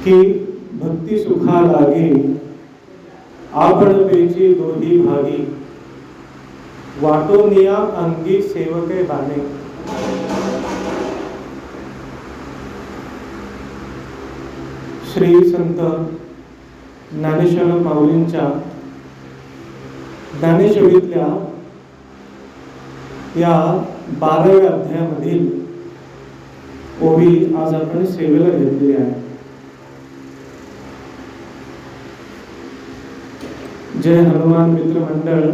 की भक्ती सुखा लागे आपण पेची दोही भागी वाटोनिया अंगी सेवके बाणे. श्री संत ज्ञानेश्वर माऊलींच्या ज्ञानेश्वरीतल्या या 12व्या अध्यायामधील ओवी आज आपण सेवेला घेतलेली आहे. जय हनुमान मित्र मंडळ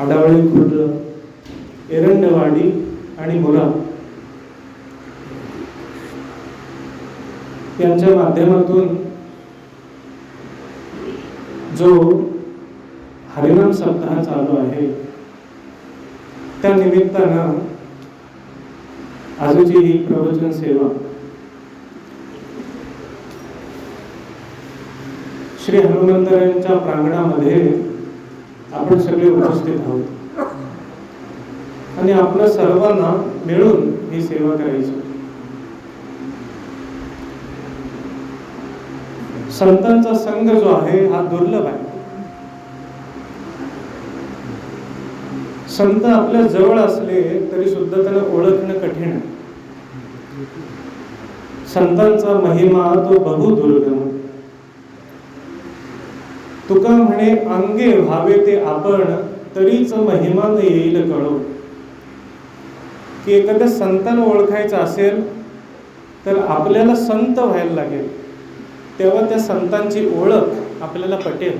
आडावळी खुर्द एरंडवाडी आणि मुरा यांच्या माध्यमातून जो हरिनाम सप्ताह चालू आहे त्या निमित्तानं आजची ही प्रवचन सेवा श्री हनुमंतरायांच्या प्रांगणामध्ये आपण सगळे उपस्थित आहोत आणि आपल्या सर्वांना मिळून ही सेवा करायची. संतांचा संघ जो आहे हा दुर्लभ आहे. संत आपल्या जवळ असले तरी सुद्धा त्यांना ओळखणं कठीण आहे. संतांचा महिमा तो बहु दुर्गम. तुका म्हणे अंगे व्हावे ते आपण तरीच महिमा न येईल कळो. की एखाद्या संतांना ओळखायचं असेल तर आपल्याला संत व्हायला लागेल, तेव्हा त्या संतांची ओळख आपल्याला पटेल.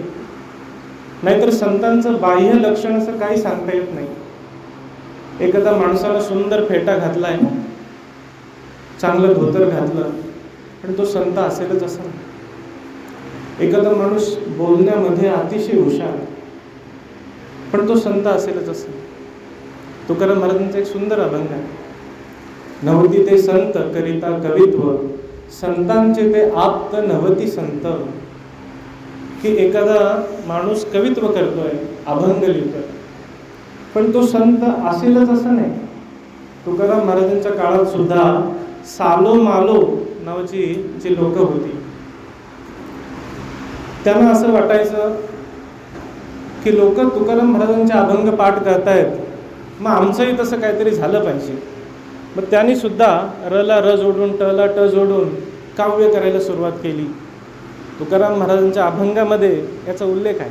नाहीतर संतांचं बाह्य लक्षण असं काही सांगता येत नाही. एखाद्या माणसाला सुंदर फेटा घातलाय, चांगलं धोतर घातलं, पण तो संत असेलच असं नाही. एखादा माणूस बोलण्यामध्ये अतिशय हुशार, पण तो संत असेलच असं. तुकाराम महाराजांचा एक सुंदर अभंग आहे. नव्हती ते संत करिता कवित्व, संतांचे ते आप्त नव्हती संत. की एखादा माणूस कवित्व करतोय, अभंग लिहितोय, पण तो संत असेलच असं नाही. तुकाराम महाराजांच्या काळात सुद्धा सालो मालो नावाची जी लोक होती, त्यांना असं वाटायचं की लोक तुकाराम महाराजांचे अभंग पाठ करतायत, मग आमचंही तसं काहीतरी झालं पाहिजे. मग त्यांनी सुद्धा रला र जोडून टला ट जोडून काव्य करायला सुरुवात केली. तुकाराम महाराजांच्या अभंगामध्ये याचा उल्लेख आहे.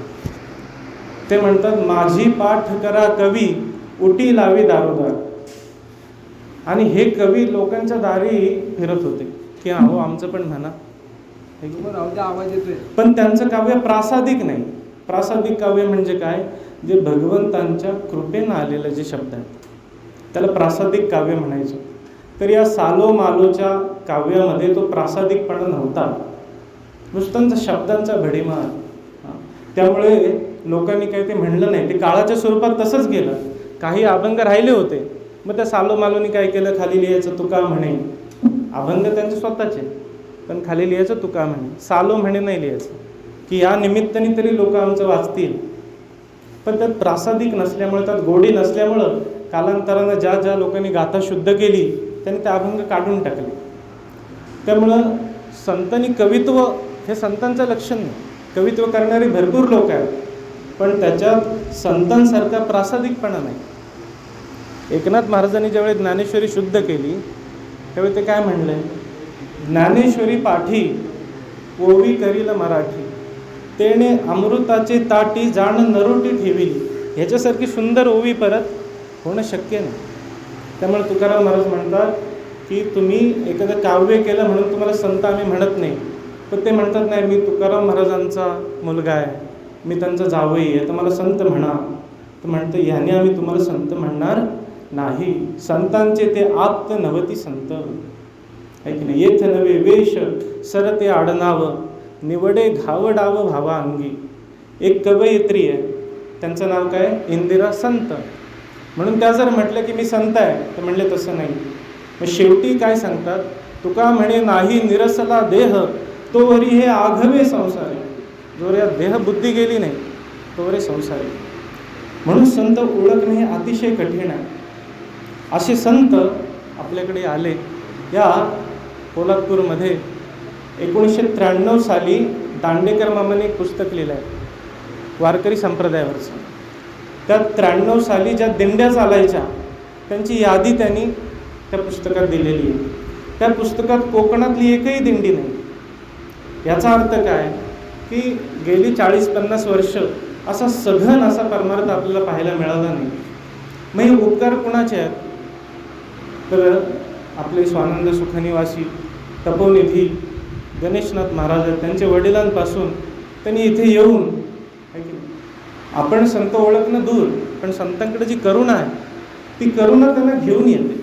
ते म्हणतात, माझी पाठ करा कवी उटी लावी दारोदार. आणि हे कवी लोकांच्या दारी फिरत होते की अहो आमचं पण म्हणा. आवाज येतोय. पण त्यांचं काव्य प्रासादिक नाही. प्रासादिक काव्य म्हणजे काय? जे भगवंतांच्या कृपेनं आलेलं जे शब्द आहेत त्याला प्रासादिक काव्य म्हणायचं. तर या सालो मालोच्या काव्यामध्ये तो प्रासादिकपणा नव्हता, नुसतांचा शब्दांचा भडीमार. त्यामुळे लोकांनी काही ते म्हणलं नाही. ते काळाच्या स्वरूपात तसंच गेलं. काही अभंग राहिले होते, मग त्या सालो मालोनी काय केलं, खाली लिहायचं तुका म्हणे. अभंग त्यांचे स्वतःचे, पण खाली लिहायचं तुका म्हणे. सालो म्हणे नाही लिहायचं, की या निमित्ताने तरी लोक आमचं वाचतील. पण त्यात प्रासादिक नसल्यामुळे, त्यात गोडी नसल्यामुळं कालांतरानं ज्या ज्या लोकांनी गाथा शुद्ध केली त्यांनी ते अभंग काढून टाकले. त्यामुळं संतांनी कवित्व हे संतांचं लक्षण नाही. कवित्व करणारे भरपूर लोक आहेत, पण त्याच्यात संतांसारखा प्रासादिकपणा नाही. एकनाथ महाराजांनी ज्यावेळी ज्ञानेश्वरी शुद्ध केली त्यावेळी ते काय म्हणलंय, ज्ञानेश्वरी पाठी ओवी करील मराठी, तेने अमृताचे ताटी जाण नरोटी ठेविली. ह्याच्यासारखी सुंदर ओवी परत होणं शक्य नाही. त्यामुळे तुकाराम महाराज म्हणतात की तुम्ही एखादं काव्य केलं म्हणून तुम्हाला संत आम्ही म्हणत नाही. पण ते म्हणतात नाही, मी तुकाराम महाराजांचा मुलगा आहे, मी त्यांचा जावई आहे, तर मला संत म्हणा. तर म्हणतं ह्याने आम्ही तुम्हाला संत म्हणणार नाही. संतांचे ते आप्त नवती संत. आहे की नाही? येथ नवे वेश सरते आडनाव, निवडे घावडाव भावा अंगी. एक कवयित्री आहे, त्यांचं नाव काय, इंदिरा संत. म्हणून त्या जर म्हटलं की मी संत आहे तर म्हणले तसं नाही. मग शेवटी काय सांगतात, तुका म्हणे नाही निरसला देह, तोवरी हे आघवे संसारी. जोवर या देहबुद्धी गेली नाही तोवरे संसारी. म्हणून संत ओळखणे हे अतिशय कठीण आहे. असे संत आपल्याकडे आले. या पोलादपूरमध्ये 1993 साली दांडेकर मामाने एक पुस्तक लिहिलं आहे वारकरी संप्रदायावरचं. त्या 93 साली ज्या दिंड्या चालायच्या त्यांची यादी त्यांनी त्या पुस्तकात दिलेली आहे. त्या पुस्तकात कोकणातली एकही दिंडी नाही. याचा अर्थ काय की गेली 40-50 वर्ष असा सघन असा परमार्थ आपल्याला पाहायला मिळाला नाही. मग हे उपकार कुणाचे आहेत? तर आपले स्वानंद सुखनिवासी तपोनिधी गणेशनाथ महाराज आहेत. त्यांच्या वडिलांपासून त्यांनी इथे येऊन आपण संत ओळखणं दूर, पण संतांकडे जी करुणा आहे ती करुणा त्यांना घेऊन येते.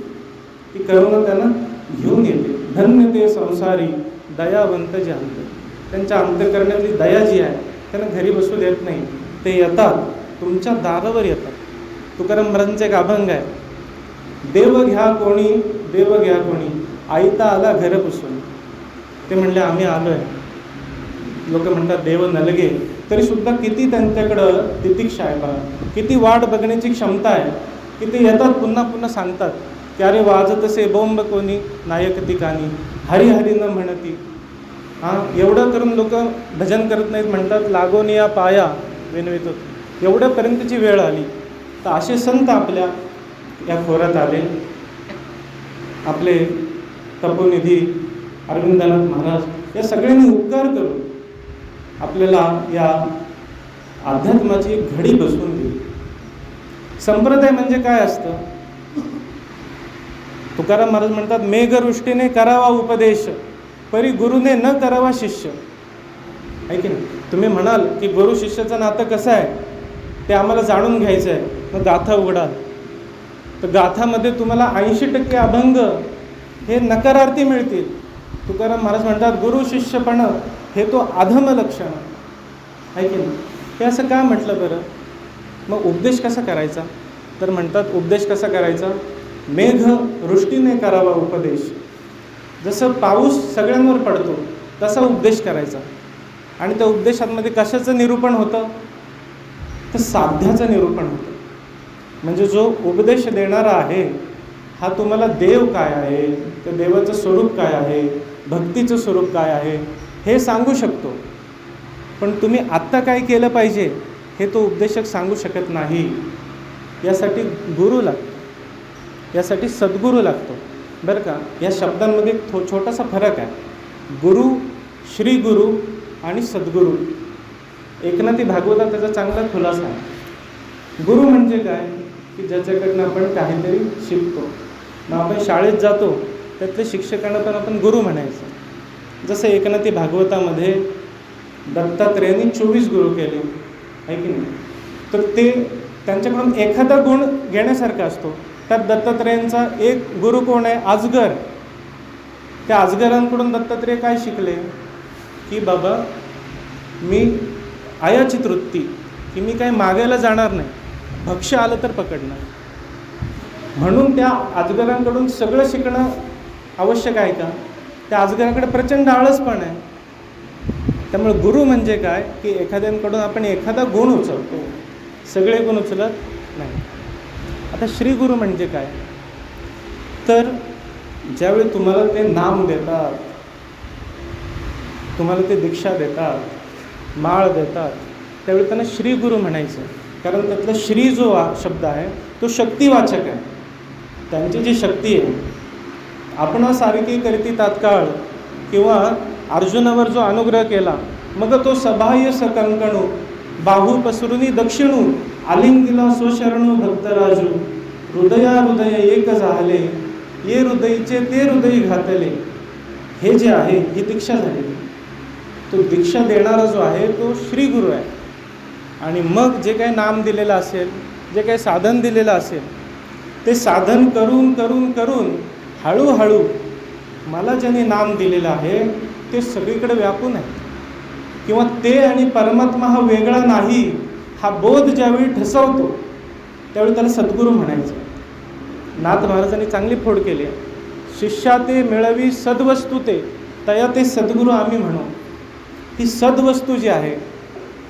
ती करुणा त्यांना घेऊन येते. धन्य ते संसारी दयावंत जे अंत. त्यांच्या अंतःकरणातली दया जी आहे त्यांना घरी बसू देत नाही. ते येतात, तुमच्या दारावर येतात. तुकाराम महाराजांचा एक अभंग आहे, देव घ्या कोणी, देव घ्या कोणी, आईता आला घर पुसून. ते म्हणले आम्ही आलो आहे. लोक म्हणतात देव नलगे, तरीसुद्धा किती त्यांच्याकडं तितिक्षा आहे बघा, किती वाट बघण्याची क्षमता आहे की ते येतात, पुन्हा पुन्हा सांगतात की अरे वाजतसे बोंब कोणी नायक ती कानी, हरी हरी न म्हणती. एवढं करून लोक भजन करत नाहीत, म्हणतात लागोन या पाया विनवितो. एवढ्यापर्यंतची वेळ आली. तर असे संत आपल्या या खोऱ्यात आले. आपले तपोनिधी अरविंदनाथ महाराज या सगळ्यांनी उपकार करून आपल्याला या अध्यात्माची एक घडी बसवून दिली. संप्रदाय म्हणजे काय असतं? तुकाराम महाराज म्हणतात, मेघवृष्टीने करावा उपदेश, परी गुरुने न करावा शिष्य. आहे की नाही? तुम्ही म्हणाल की गुरु शिष्याचं नातं कसं आहे ते आम्हाला जाणून घ्यायचं आहे, मग गाथा उघडाल तर गाथामध्ये तुम्हाला 80% अभंग हे नकारार्थी मिळतील. तुकाराम महाराज म्हणतात गुरु शिष्यपण हे तो अधम लक्षण आहे की नाही? हे असं का म्हटलं बरं? मग उपदेश कसा करायचा? तर म्हणतात उपदेश कसा करायचा? मेघ वृष्टीने करावा उपदेश. जसं पाऊस सगळ्यांवर पडतो तसा उपदेश करायचा. आणि त्या उपदेशांमध्ये कशाचं निरूपण होतं? तर साध्याचं निरूपण होतं. म्हणजे जो उपदेश देणारा आहे हा तुम्हाला देव काय आहे, त्या देवाचं स्वरूप काय आहे, भक्तीचं स्वरूप काय आहे हे सांगू शकतो. पण तुम्ही आत्ता काय केलं पाहिजे हे तो उपदेशक सांगू शकत नाही. यासाठी गुरु लागतो, यासाठी सद्गुरू लागतो. बरं का, या शब्दांमध्ये छोटासा फरक आहे. गुरु, श्री गुरु आणि सद्गुरू. एकनाथी भागवतात त्याचा चांगला खुलासा आहे. गुरु म्हणजे काय की ज्याच्याकडनं आपण काहीतरी शिकतो. मग आपण शाळेत जातो, त्यातल्या शिक्षकांना पण आपण गुरु म्हणायचं. जसं एकनाथी भागवतामध्ये दत्तात्रेयांनी 24 गुरु केले आहे की नाही? तर ते त्यांच्याकडून एखादा गुण घेण्यासारखा असतो. त्यात दत्तात्रेयांचा एक गुरु कोण आहे? अजगर. त्या अजगरांकडून दत्तात्रेय काय शिकले की बाबा मी आयाचित वृत्ती, की मी काय मागायला जाणार नाही, भक्ष्य आलं तर पकडणार. म्हणून त्या अजगरांकडून सगळं शिकणं आवश्यक आहे का? त्या अजगराकडे प्रचंड आळस पण आहे. त्यामुळे गुरु म्हणजे काय की एखाद्यांकडून आपण एखादा गुण उचलतो, सगळे गुण उचलत नाही. आता श्री गुरु म्हणजे काय? तर ज्यावेळी तुम्हाला ते नाम देतात, तुम्हाला ते दीक्षा देतात, माळ देतात, त्यावेळी त्यांना श्री गुरु म्हणायचं. कारण त्यातला श्री जो शब्द आहे तो शक्तिवाचक आहे. त्यांची जी शक्ती आहे, आपण सारखी करती तात्काळ, किंवा अर्जुनावर जो अनुग्रह केला, मग तो सबाह्य सकंकणू, बाहू पसरुनी दक्षिणू, आलिंगिला सोशरणू भक्तराजू, हृदया हृदय एक झाले, ये हृदयीचे ते हृदयी घातले. हे जे आहे ही दीक्षा झाली. तो दीक्षा देणारा जो आहे तो श्री गुरु आहे. आणि मग जे काही नाम दिलेलं असेल, जे काही साधन दिलेलं असेल, ते साधन करून करून करून हळूहळू मला ज्याने नाम दिलेलं आहे ते सगळीकडे व्यापून आहे. किंवा ते आणि परमात्मा हा वेगळा नाही हा बोध ज्यावेळी ठसवतो त्यावेळी त्याला सद्गुरू म्हणायचं. नाथ महाराजांनी चांगली फोड केली आहे. शिष्या ते मिळवी सद्वस्तू ते, तया ते सद्गुरू आम्ही म्हणू. ही सद्वस्तू जी आहे,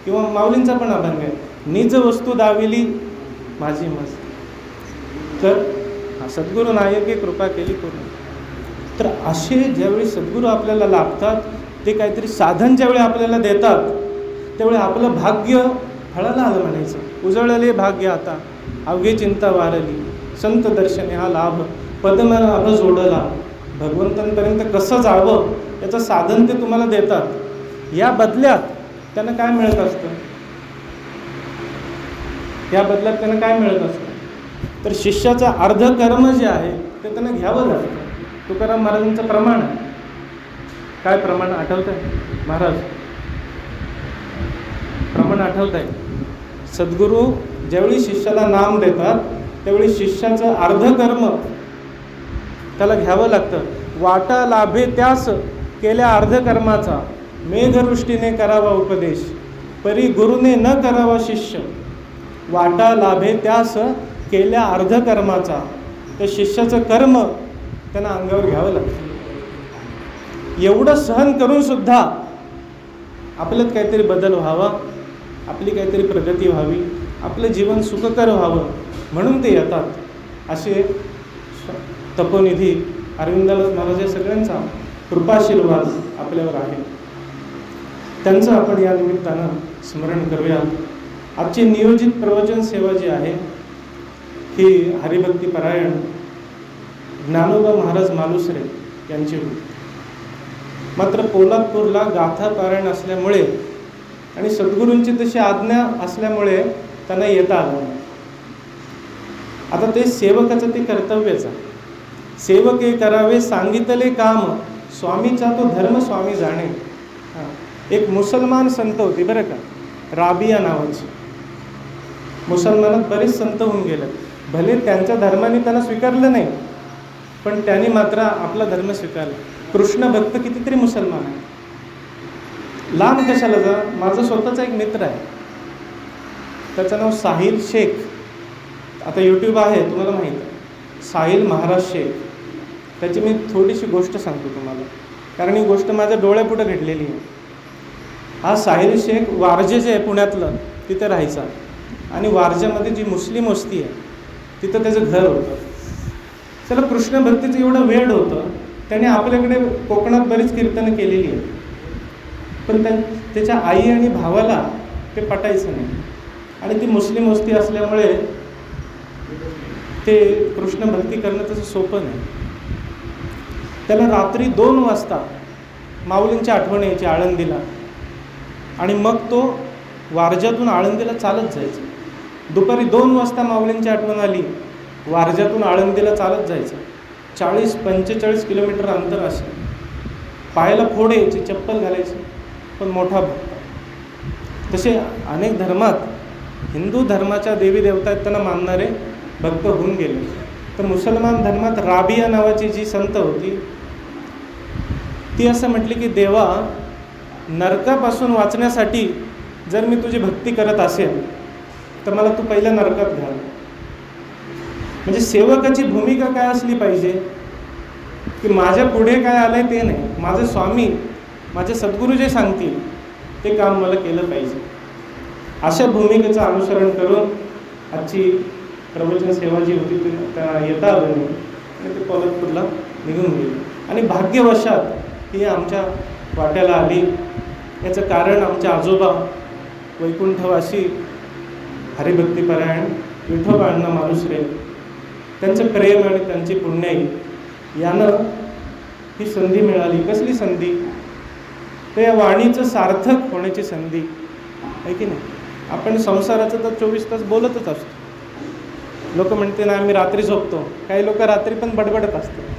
किंवा माऊलींचा पण अभंग आहे, निज वस्तू दाविली माझी मज. तर सद्गुरू नायके कृपा केली पूर्ण. तर असे ज्यावेळी सद्गुरू आपल्याला लाभतात ते काहीतरी साधन ज्यावेळी आपल्याला देतात त्यावेळी आपलं भाग्य फळाला आलं म्हणायचं. उजळले भाग्य आता अवघे चिंता वारली, संत दर्शने हा लाभ पदमनाभ जोडला. भगवंतांपर्यंत कसं जावं याचं साधन ते तुम्हाला देतात. या बदल्यात त्यांना काय मिळत असतं? या बदल्यात त्यांना काय मिळत असतं? तर शिष्याचं अर्ध कर्म जे आहे ते त्यांना घ्यावं लागतं. तुकाराम महाराजांचं प्रमाण आहे. काय प्रमाण आठवत आहे महाराज? प्रमाण आठवत आहे? सद्गुरू ज्यावेळी शिष्याला नाम देतात त्यावेळी शिष्याचं अर्ध कर्म त्याला घ्यावं लागतं. वाटा लाभे त्यास केल्या अर्ध कर्माचा, मेघवृष्टीने करावा उपदेश, परी गुरुने न करावा शिष्य. वाटा लाभे त्यास केल्या अर्ध कर्माचा. त्या शिष्याचं कर्म त्यांना अंगावर घ्यावं लागतं. एवढं सहन करून सुद्धा आपल्यात काहीतरी बदल व्हावा, आपली काहीतरी प्रगती व्हावी, आपलं जीवन सुखकर व्हावं म्हणून ते येतात. असे तपोनिधी अरविंदाला महाराज या सगळ्यांचा कृपाशीर्वाद आपल्यावर आहे. त्यांचं आपण या निमित्तानं स्मरण करूया. आजची नियोजित प्रवचन सेवा जी आहे ही हरिभक्तीपरायण ज्ञानोबा महाराज मालुसरे यांची होती. मात्र पोलादपूरला गाथा पारायण असल्यामुळे आणि सद्गुरूंची तशी आज्ञा असल्यामुळे त्यांना येता आलं नाही. आता ते सेवकाचं ते कर्तव्यच आहे. सेवके करावे सांगितले काम, स्वामीचा तो धर्म स्वामी जाणे. एक मुसलमान संत होती बरं का, राबिया नावाची. मुसलमानात बरेच संत होऊन गेले. भले त्यांच्या धर्माने त्यांना स्वीकारलं नाही, पण त्यांनी मात्र आपला धर्म स्वीकारला. कृष्ण भक्त कितीतरी मुसलमान आहे. लांब कशाला जा, माझा स्वतःचा एक मित्र आहे, त्याचं नाव साहिल शेख. आता यूट्यूब आहे तुम्हाला माहीत आहे, साहिल महाराज शेख. त्याची मी थोडीशी गोष्ट सांगतो तुम्हाला, कारण ही गोष्ट माझ्या डोळ्यापुढे घडलेली आहे. हा साहिल शेख वारजे जे आहे पुण्यातलं तिथे राहायचा, आणि वारजेमध्ये जी मुस्लिम वस्ती आहे तिथं त्याचं घर होतं. त्याला कृष्ण भक्तीचं एवढं वेड होतं, त्याने आपल्याकडे कोकणात बरीच कीर्तनं केलेली आहेत, पण त्याच्या आई आणि भावाला ते पटायचं नाही. आणि ती मुस्लिम वस्ती असल्यामुळे ते कृष्ण भक्ती करणं तसं सोपं नाही. त्याला रात्री 2 वाजता माऊलींची आठवण यायची आळंदीला, आणि मग तो वारज्यातून आळंदीला चालत जायचा. दुपारी 2 वाजता माऊलींची आठवण आली, वारज्यातून आळंदीला चालत जायचं. 40-45 किलोमीटर अंतर असेल. पायाला फोड यायची, चप्पल घालायची, पण मोठा भक्त. तसे अनेक धर्मात, हिंदू धर्माच्या देवी देवता आहेत त्यांना मानणारे भक्त होऊन गेले. तर मुसलमान धर्मात राबिया नावाची जी संत होती ती असं म्हटली की देवा, नरकापासून वाचण्यासाठी जर मी तुझी भक्ती करत असेल तर मला तू पहिल्या नरकात घाल. म्हणजे सेवकाची भूमिका काय असली पाहिजे की माझ्या पुढे काय आलंय ते नाही, माझे स्वामी माझे सद्गुरू जे सांगतील ते काम मला केलं पाहिजे. अशा भूमिकेचं अनुसरण करून आजची प्रवचन सेवा जी होती ती त्या येता आलं नाही आणि ते पोलादपूरला निघून गेली. आणि भाग्यवशात ही आमच्या वाट्याला आली. याचं कारण आमचे आजोबा वैकुंठवासी हरिभक्तीपरायण विठोबा अण्णा मालुसरे, त्यांचं प्रेम आणि त्यांची पुण्याई यानं ही संधी मिळाली. कसली संधी? तर या वाणीचं सार्थक होण्याची संधी आहे की नाही. आपण संसाराचं तर 24 तास बोलतच असतो. लोक म्हणते ना आम्ही रात्री झोपतो, काही लोक रात्री पण बडबडत असतात.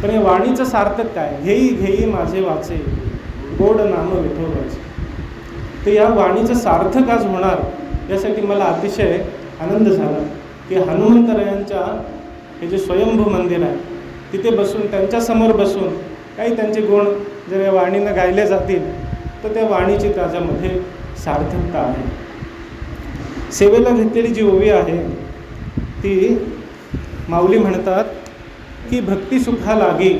पण या वाणीचं सार्थक काय? घेई घेई माझे वाचे, गोड नाम विठोबाचे. तर या वाणीचं सार्थक आज होणार यासाठी मला अतिशय आनंद झाला की हनुमंतरायांच्या हे जे स्वयंभू मंदिर आहे तिथे बसून, त्यांच्यासमोर बसून काही त्यांचे गुण जर या वाणीनं गायले जातील तर त्या वाणीची त्याच्यामध्ये सार्थकता आहे. सेवेला घेतलेली जी ओवी आहे ती माऊली म्हणतात की भक्ती सुखा लागी,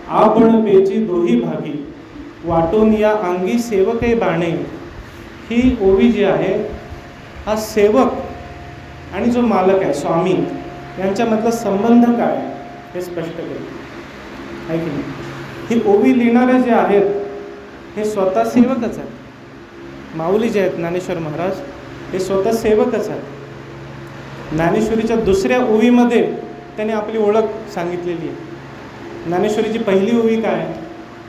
आपण पेची दोही भागी, वाटून या अंगी सेवके बाणे. ही ओवी जी आहे हा सेवक आणि जो मालक आहे स्वामी यांच्यामधला संबंध काय हे स्पष्ट करते आहे की नाही. ही ओवी लिहिणारे जे आहेत हे स्वतः सेवकच आहेत. माऊली जे आहेत ज्ञानेश्वर महाराज हे स्वतः सेवकच आहेत. ज्ञानेश्वरीच्या दुसऱ्या ओवीमध्ये त्याने आपली ओळख सांगितलेली आहे. ज्ञानेश्वरीची पहिली ओवी काय?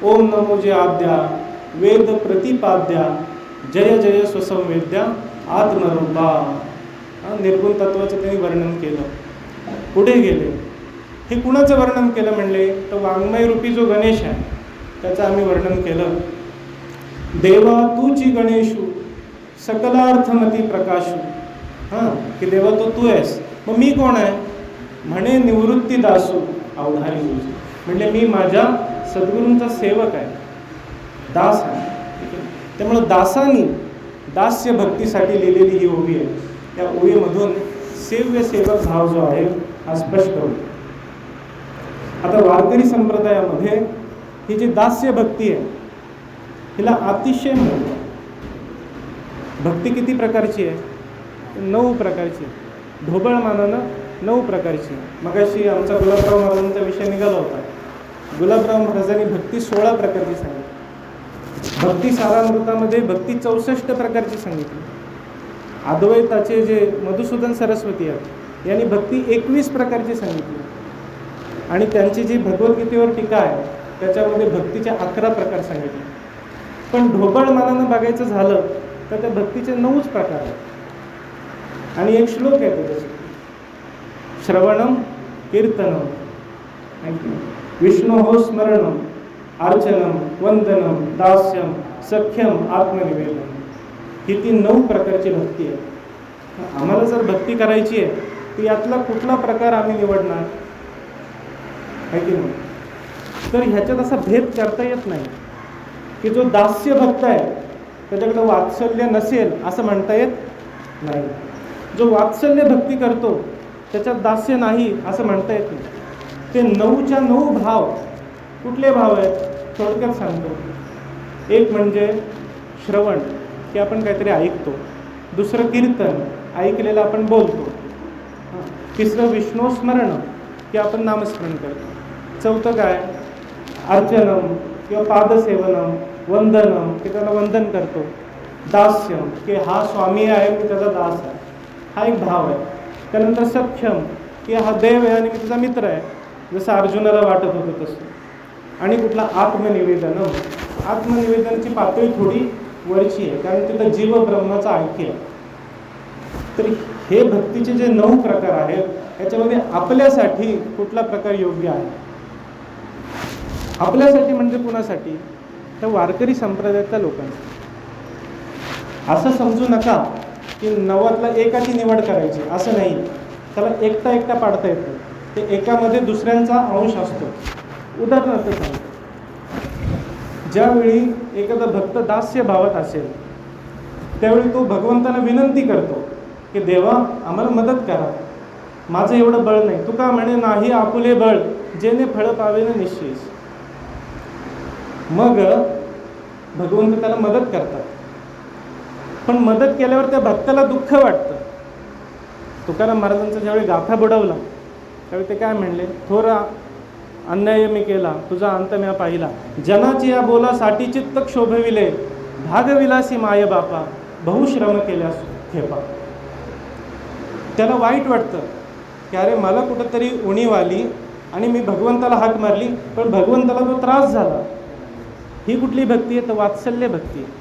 ओम नमो जे आद्या वेद प्रतिपाद्या जय जय स्वसंवेद्या आत्मरूपा. निर्गुण तत्वाचं त्यांनी वर्णन केलं. पुढे गेले, हे कुणाचं वर्णन केलं म्हणले तर वाङ्मय रूपी जो गणेश आहे त्याचं आम्ही वर्णन केलं. देवा तूची गणेशू सकलार्थमती प्रकाशू. की देवा तू आहेस, मग मी कोण आहे? म्हणे निवृत्ती दासू अवधारी तुझी. म्हणजे मी माझ्या सद्गुरूंचा सेवक आहे, दास आहे. त्यामुळं दासांनी दास्य भक्तीसाठी लिहिलेली ही ओवी आहे. त्या ओवीमधून सेव्य सेवक भाव जो आहे हा स्पष्ट होतो. आता वारकरी संप्रदायामध्ये ही जी दास्य भक्ती आहे हिला अतिशय महत्त्व. भक्ती किती प्रकारची आहे? 9 प्रकारची आहे. ढोबळ मानानं 9 प्रकारची आहे. मगाशी आमचा गुलाबराव महाराजांचा विषय निघाला होता. गुलाबराव महाराजांनी भक्ती 16 प्रकारची सांगितली. भक्ती सारामृतामध्ये भक्ती 64 प्रकारची सांगितली. अद्वैताचे जे मधुसूदन सरस्वती आहेत यांनी भक्ती 21 प्रकारची सांगितली. आणि त्यांची जी भगवद्गीतेवर टीका आहे त्याच्यामध्ये भक्तीचे 11 प्रकार सांगितले. पण ढोबळ मानानं बघायचं झालं तर त्या भक्तीचे 9च प्रकार आहेत. आणि एक श्लोक आहे त्याच्यासाठी, श्रवणम कीर्तनम विष्णोः स्मरणम अर्चनम वंदनम दास्यम सख्यम आत्मनिवेदन. ही ती 9 प्रकारची भक्ती आहे. आम्हाला जर भक्ती करायची आहे तर यातला कुठला प्रकार आम्ही निवडणार आहे की नाही? तर ह्याच्यात असा भेद करता येत नाही की जो दास्य भक्त आहे त्याच्याकडे वात्सल्य नसेल असं म्हणता येत नाही. जो वात्सल्य भक्ती करतो त्याच्यात दास्य नाही असं म्हणता येत नाही. ते 9च्या 9 भाव कुठले भाव आहेत थोडक्यात सांगतो. एक म्हणजे श्रवण, की आपण काहीतरी ऐकतो. दुसरं कीर्तन, ऐकलेलं आपण बोलतो. तिसरं विष्णू स्मरण, की आपण नामस्मरण करतो. चौथं काय? अर्चनम किंवा पादसेवनम, वंदनम, की त्याला वंदन करतो. दास्यम, की हा स्वामी आहे मी त्याचा दास आहे, हा एक भाव आहे. त्यानंतर सख्यम, की हा देव आहे आणि मी त्याचा मित्र आहे, जसं अर्जुनाला वाटत होतं तसं. आणि कुठला आत्मनिवेदनम, आत्मनिवेदनाची पातळी थोडी वरची आहे कारण तिथं जीव ब्रह्माचा ऐक्य आहे. तर हे भक्तीचे जे 9 प्रकार आहेत याच्यामध्ये आपल्यासाठी कुठला प्रकार योग्य आहे? आपल्यासाठी म्हणजे कुणासाठी? तर वारकरी संप्रदायातल्या लोकांसाठी. असं समजू नका की 9तला एकाची निवड करायची, असं नाही. त्याला एकटा पाडता येतं. ते एकामध्ये दुसऱ्यांचा अंश असतो. उदाहरणार्थ सांगतो, ज्यावेळी एखादा भक्त दास्य भावात असेल त्यावेळी तो भगवंताला विनंती करतो की देवा आम्हाला मदत करा, माझं एवढं बळ नाही. तुका म्हणे नाही आपुले बळ जेणे फळ पावे ना निश्चयच. मग भगवंत त्याला मदत करतात. पण मदत केल्यावर त्या भक्ताला दुःख वाटतं. तुकाराम महाराजांचा ज्यावेळी गाथा बुडवला त्यावेळी ते काय म्हणले? थोरा अन्याय मी केला तुझा अंत म्या पाहिला, जनाची या बोलासाठी चित्त क्षोभविले, भागविलासी माय बापा बहुश्रम केल्यास खेपा. त्याला वाईट वाटतं की अरे मला कुठंतरी उणीव आली आणि मी भगवंताला हाक मारली पण भगवंताला तो त्रास झाला. ही कुठली भक्ती आहे? तर वात्सल्य भक्ती आहे.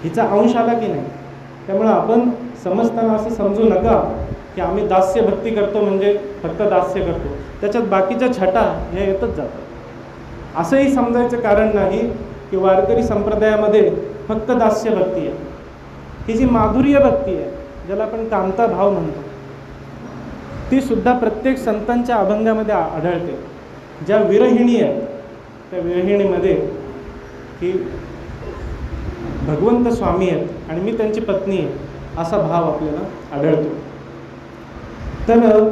हिचा अंश आला की नाही? त्यामुळं आपण समजताना असं समजू नका की आम्ही दास्य भक्ती करतो म्हणजे फक्त दास्य करतो, त्याच्यात बाकीच्या छटा ह्या येतच जातात. असंही समजायचं कारण नाही की वारकरी संप्रदायामध्ये फक्त दास्य भक्ती आहे. ही जी माधुर्य भक्ती आहे ज्याला आपण कांता भाव म्हणतो ती सुद्धा प्रत्येक संतांच्या अभंगामध्ये आढळते. ज्या विरहिणी आहेत त्या विरहिणीमध्ये की भगवंत स्वामी आहेत आणि मी त्यांची पत्नी आहे असा भाव आपल्याला आढळतो. तर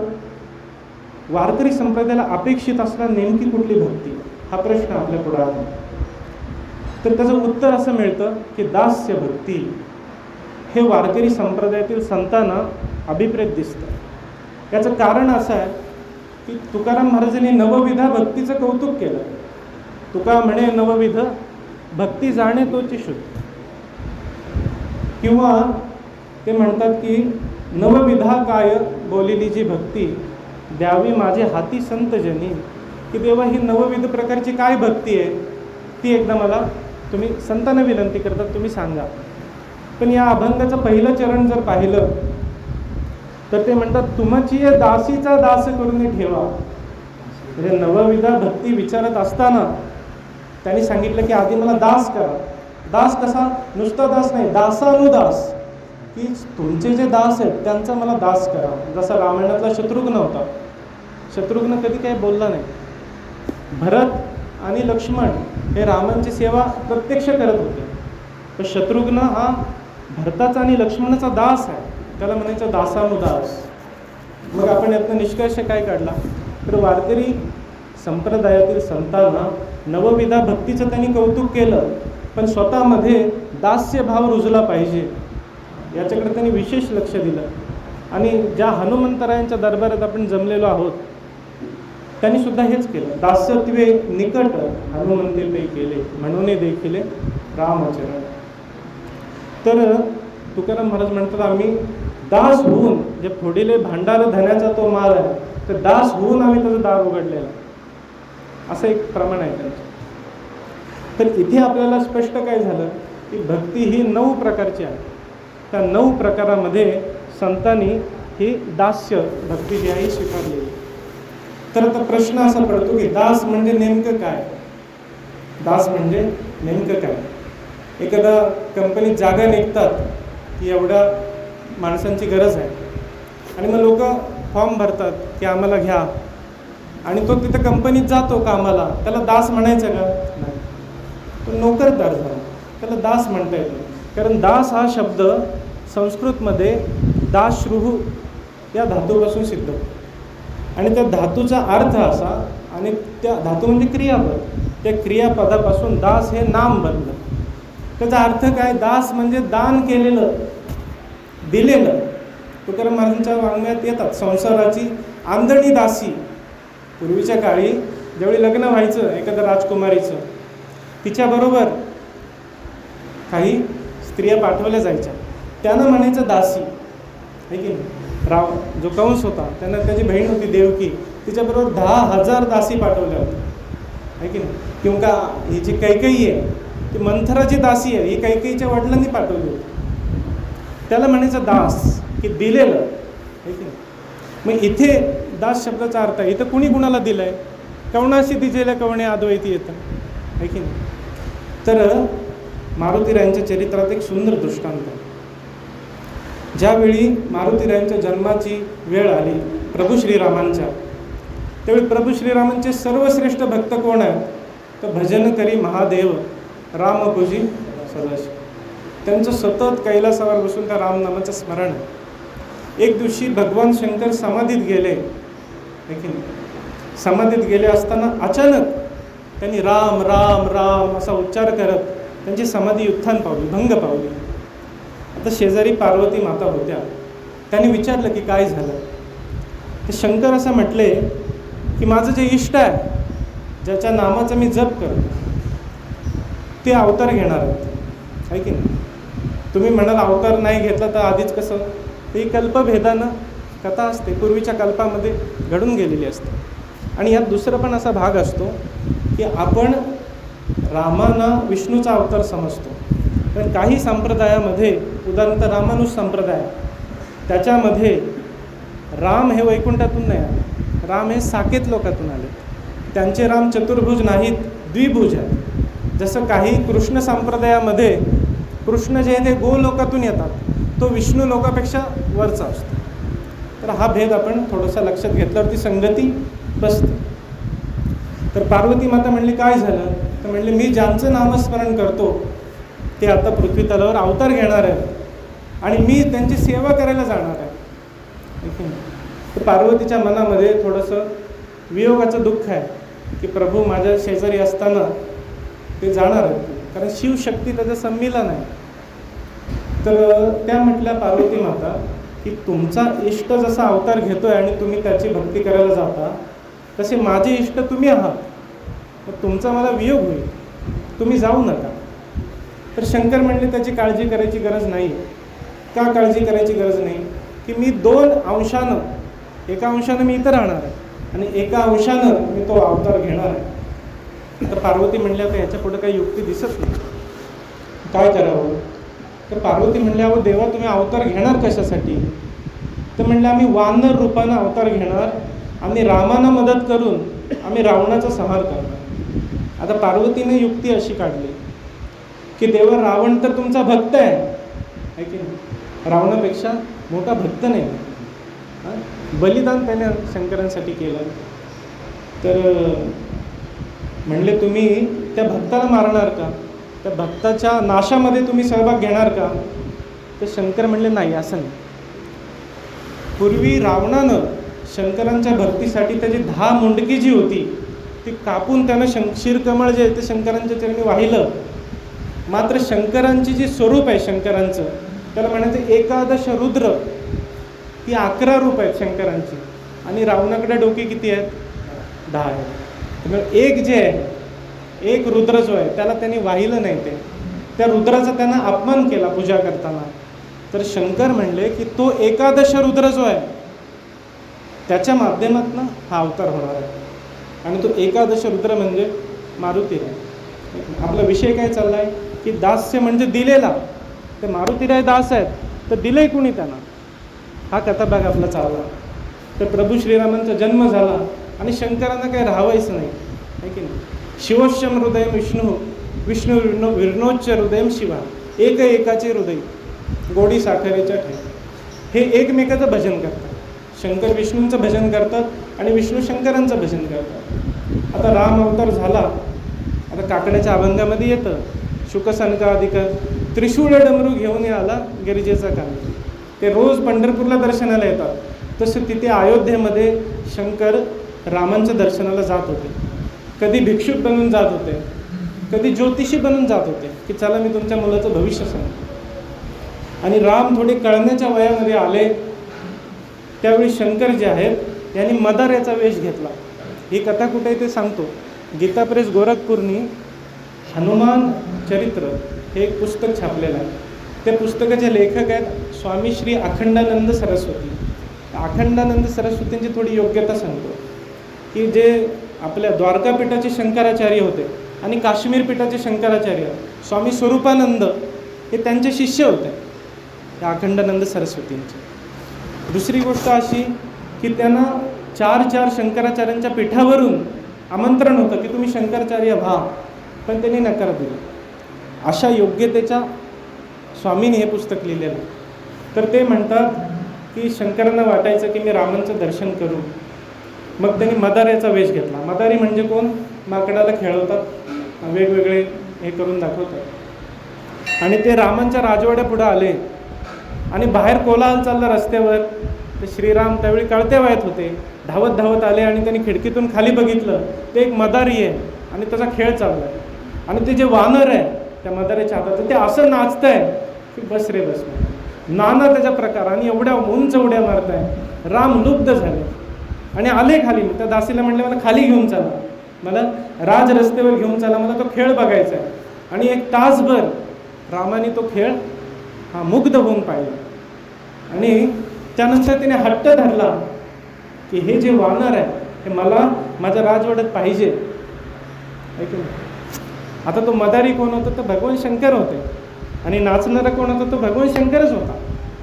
वारकरी संप्रदायाला अपेक्षित असणारी नेमकी कुठली भक्ती हा प्रश्न आपल्या पुढे आहे. तर त्याचं उत्तर असं मिळतं की दास्य भक्ती हे वारकरी संप्रदायातील संतांना अभिप्रेत दिसतं. याचं कारण असं आहे की तुकाराम महाराजांनी नवविधा भक्तीचं कौतुक केलं. तुका म्हणे नवविध भक्ती जाणे तोची शुद्ध. किंवा ते म्हणतात की नवविधा काय बोलिली जी भक्ती द्यावी माझे हाती संत जनी. की देवा ही नवविध प्रकारची काय भक्ती आहे ती एकदा मला तुम्ही संतांना विनंती करतात तुम्ही सांगा. पण या अभंगाचं पहिलं चरण जर पाहिलं तर ते म्हणतात तुमची दासीचा दास करून ठेवा. म्हणजे नवविधा भक्ती विचारत असताना त्यांनी सांगितलं की आधी मला दास करा. दास कसा? नुसता दास नाही, दासानुदास, की तुमचे जे दास आहेत त्यांचा मला दास करा. जसा रामायणातला शत्रुघ्न होता. शत्रुघ्न कधी काही बोलला नाही. भरत आणि लक्ष्मण हे रामांची सेवा प्रत्यक्ष करत होते. तर शत्रुघ्न हा भरताचा आणि लक्ष्मणाचा दास आहे, त्याला म्हणायचं दासानुदास. मग आपण यातनं निष्कर्ष काय काढला तर वारकरी संप्रदायातील संतांना नवविधा भक्तीचं त्यांनी कौतुक केलं, पण स्वतःमध्ये दास्य भाव रुजला पाहिजे याच्याकडे त्यांनी विशेष लक्ष दिलं. आणि ज्या हनुमंतरायांच्या दरबारात आपण जमलेलो आहोत त्यांनी सुद्धा हेच केलं. दास्यत्वे निकट हनुमंते केले म्हणून देखील रामचरण. तर तुकाराम महाराज म्हणतात आम्ही दास होऊन, जे फोडिले भांडार धन्याचा तो माल आहे, तर दास होऊन आम्ही त्याचं दार उघडलेलं, असं एक प्रमाण आहे त्यांचं. तर इथे आपल्याला स्पष्ट काय झालं की भक्ती ही 9 प्रकारची आहे. त्या 9 प्रकारामध्ये संतांनी ही दास्य भक्ती जी आहे स्वीकारलेली. तर आता प्रश्न असा पडतो की दास म्हणजे नेमकं काय? दास म्हणजे नेमकं काय? एखादा कंपनीत जागा निघतात की एवढ्या माणसांची गरज आहे आणि मग लोक फॉर्म भरतात की आम्हाला घ्या, आणि तो तिथं कंपनीत जातो कामाला, त्याला दास म्हणायचं का? नाही, तो नोकरदार झाला, त्याला दास म्हणता येत नाही. कारण दास हा शब्द संस्कृतमध्ये दाश्रुहू या धातूपासून सिद्ध होतो. आणि त्या धातूचा अर्थ असा, आणि त्या धातू म्हणजे क्रियापद, त्या क्रियापदापासून दास हे नाम बनलं. त्याचा अर्थ काय? दास म्हणजे दान केलेलं, दिलेलं. तुकाराम महाराजांच्या वाङ्मयात येतात संसाराची आंधळी दासी. पूर्वीच्या काळी ज्यावेळी लग्न व्हायचं एखाद्या राजकुमारीचं, तिच्याबरोबर काही स्त्रिया पाठवल्या जायच्या, त्यांना म्हणायचं दासी, आहे की नाही? राव जो कंस होता त्यांना त्याची बहीण होती देवकी, तिच्याबरोबर 10,000 दासी पाठवल्या होत्या, आहे की नाही? किंवा ही जी कैकेयी आहे ती मंथराची दासी आहे, ही कैकेयीच्या वडिलांनी पाठवली होती, त्याला म्हणायचं दास, की दिलेलं, आहे की नाही? मग इथे दास शब्दाचा अर्थ आहे, इथं कुणी कुणाला दिलं आहे? कवणाशी दिजेलं कवणे अद्वैती येतं, आहे की नाही? तर मारुतीरायांच्या चरित्रात एक सुंदर दृष्टांत आहे. ज्यावेळी मारुतीरायांच्या जन्माची वेळ आली प्रभू श्रीरामांच्या, त्यावेळी प्रभू श्रीरामांचे सर्वश्रेष्ठ भक्त कोण आहेत? तर भजन करी महादेव रामपूजी सदाशिव. त्यांचं सतत कैलासावर बसून त्या रामनामाचं स्मरण आहे. एक दिवशी भगवान शंकर समाधीत गेले, आहे की नाही? समाधीत गेले असताना अचानक त्यांनी राम राम राम असा उच्चार करत त्यांची समाधी उत्थान पावली, भंग पावली. आता शेजारी पार्वती माता होत्या, त्यांनी विचारलं की काय झालं. तर शंकर असं म्हटले की माझं जे इष्ट आहे, ज्याच्या नामाचा मी जप करतो, ते अवतार घेणार आहेत, आहे की नाही? तुम्ही म्हणाल अवतार नाही घेतला तर आधीच कसं, ही कल्पभेदानं कथा असते, पूर्वीच्या कल्पामध्ये घडून गेलेली असते. आणि यात दुसरं पण असा भाग असतो की आपण रामाना विष्णूचा अवतार समजतो, पण काही संप्रदायामध्ये, उदाहरणार्थ रामानुज संप्रदाय, त्याच्यामध्ये राम हे वैकुंठातून नाही आले, राम हे साकेत लोकातून आले. त्यांचे राम चतुर्भुज नाहीत, द्विभुज आहेत. जसं काही कृष्ण संप्रदायामध्ये कृष्ण जे आहे ते गोलोकातून येतात, तो विष्णू लोकापेक्षा वरचा असतो. तर हा भेद आपण थोडासा लक्षात घेतल्यावरती संगती बसते. तर पार्वती माता म्हणली काय झालं, तर म्हणले मी ज्यांचं नामस्मरण करतो ते आता पृथ्वी तलावर अवतार घेणार आहेत आणि मी त्यांची सेवा करायला जाणार आहे. तर पार्वतीच्या मनामध्ये थोडंसं वियोगाचं दुःख आहे की प्रभू माझ्या शेजारी असताना ते जाणार आहेत, कारण शिवशक्ती त्याचं संमिलन आहे. तर त्या म्हटल्या पार्वती माता की तुमचा इष्ट जसा अवतार घेतोय आणि तुम्ही त्याची भक्ती करायला जाता, तसे माझे इष्ट तुम्ही आहात. मग तुमचा मला वियोग होईल, तुम्ही जाऊ नका. तर शंकर म्हणले त्याची काळजी करायची गरज नाही. का काळजी करायची गरज नाही? की मी 2 अंशानं, एका अंशानं मी इथं राहणार आहे आणि एका अंशानं मी तो अवतार घेणार आहे. तर पार्वती म्हणल्या तर ह्याच्या पुढे काही युक्ती दिसत नाही, काय करावं? तर पार्वती म्हणल्या, अहो देवा तुम्ही अवतार घेणार कशासाठी? तर म्हणलं आम्ही वानर रूपानं अवतार घेणार, आम्ही रामाना मदत करून आम्ही रावणाचा संहार करणार. आता पार्वतीने युक्ती अशी काढली की देवा रावण तर तुमचा भक्त आहे की नाही, रावणापेक्षा मोठा भक्त नाही. बलिदान त्याने शंकरांसाठी केलं. तर म्हणले तुम्ही त्या भक्ताला मारणार का? त्या भक्ताच्या नाशामध्ये तुम्ही सहभाग घेणार का? तर शंकर म्हणले नाही, असं नाही. पूर्वी रावणानं शंकरांच्या भक्तीसाठी त्याची 10 मुंडकी जी होती ती कापून त्यानं शिरकमळ जे आहे ते शंकरांच्या चरणी वाहिलं. मात्र शंकरांची जी स्वरूप आहे शंकरांचं, त्याला म्हणायचं 11 रुद्र, ती 11 रूप आहेत शंकरांची. आणि रावणाकडे डोके किती आहेत? 10 आहेत. त्यामुळे एक जे आहे, एक रुद्र जो आहे त्याला त्यांनी वाहिलं नाही. त्या रुद्राचा त्यांना अपमान केला पूजा करताना. तर शंकर म्हणले की तो 11 रुद्र जो आहे त्याच्या माध्यमातून हा अवतार होणार आहे. आणि तो 11 रुद्र म्हणजे मारुतीराय. आपला विषय काय चालला आहे की दास्य म्हणजे दिलेला. ते मारुतीराय दास आहेत, तर दिलंय कुणी त्यांना? हा कथाभाग आपला चालला. तर प्रभू श्रीरामांचा जन्म झाला आणि शंकरांना काही राहावायचं नाही, आहे की नाही. शिवोच्चम हृदय विष्णू, विष्णू विर्णोच्च हृदय शिवा, एक एकाचे हृदय गोडी साखरेच्या ठेव. हे एकमेकाचं भजन करतात. शंकर विष्णूंचं भजन करतात आणि विष्णू शंकरांचं भजन करतात. आता राम अवतार झाला. आता काकड्याच्या अभंगामध्ये येतं, शुकसनकाधिक त्रिशूळ डमरू घेऊन आला गिरिजेचा कान. ते रोज पंढरपूरला दर्शनाला येतात. तसं तिथे अयोध्येमध्ये शंकर रामांच्या दर्शनाला जात होते. कधी भिक्षुक बनून जात होते, कधी ज्योतिषी बनून जात होते की चला मी तुमच्या मुलाचं भविष्य सांगतो. आणि राम थोडे कळण्याच्या वयामध्ये आले त्यावेळी शंकर जे आहेत यांनी मदाऱ्याचा वेश घेतला. ही कथा कुठे आहे ते सांगतो. गीता प्रेस गोरखपूरनी हनुमान चरित्र हे एक पुस्तक छापलेलं आहे. त्या पुस्तकाचे लेखक आहेत स्वामी श्री अखंडानंद सरस्वती. अखंडानंद सरस्वतींची थोडी योग्यता सांगतो की जे आपल्या द्वारकापीठाचे शंकराचार्य होते आणि काश्मीर पीठाचे शंकराचार्य स्वामी स्वरूपानंद हे त्यांचे शिष्य होते, त्या अखंडानंद सरस्वतींचे. दुसरी गोष्ट अशी की त्यांना 4 शंकराचार्यांच्या पीठावरून आमंत्रण होतं की तुम्ही शंकराचार्य व्हा, पण त्यांनी नकार दिला. अशा योग्यतेच्या स्वामींनी हे पुस्तक लिहिलेलं. तर ते म्हणतात की शंकरांना वाटायचं की मी रामांचं दर्शन करू. मग त्यांनी मदाऱ्याचा वेश घेतला. मदारी म्हणजे कोण? माकडाला खेळवतात, वेगवेगळे हे करून दाखवतात. आणि ते रामांच्या राजवाड्या पुढे आले आणि बाहेर कोलाहल चालला रस्त्यावर. ते श्रीराम त्यावेळी कळत्या वयात होते, धावत धावत आले आणि त्यांनी खिडकीतून खाली बघितलं. ते एक मदारी आहे आणि त्याचा खेळ चालला आहे. आणि ते जे वानर आहे त्या मदारीच्या हातात ते असं नाचत आहे की बस रे बस. नाना त्याच्या प्रकार आणि एवढ्या उंच उड्या मारत आहे. राम लुब्ध झाले आणि आले खाली. त्या दासीला म्हणले मला खाली घेऊन चला, मला राज रस्त्यावर घेऊन चला, मला तो खेळ बघायचा आहे. आणि 1 तासभर रामाने तो खेळ मुग्ध होऊन पाहिला. आणि त्यानंतर त्याने हट्ट धरला की हे जे वानर आहे हे मला माझ्या राजवाड्यात पाहिजे. आता तो मदारी कोण होता? तर भगवान शंकर होते. आणि नाचणारा कोण होता? तो भगवान शंकरच होता.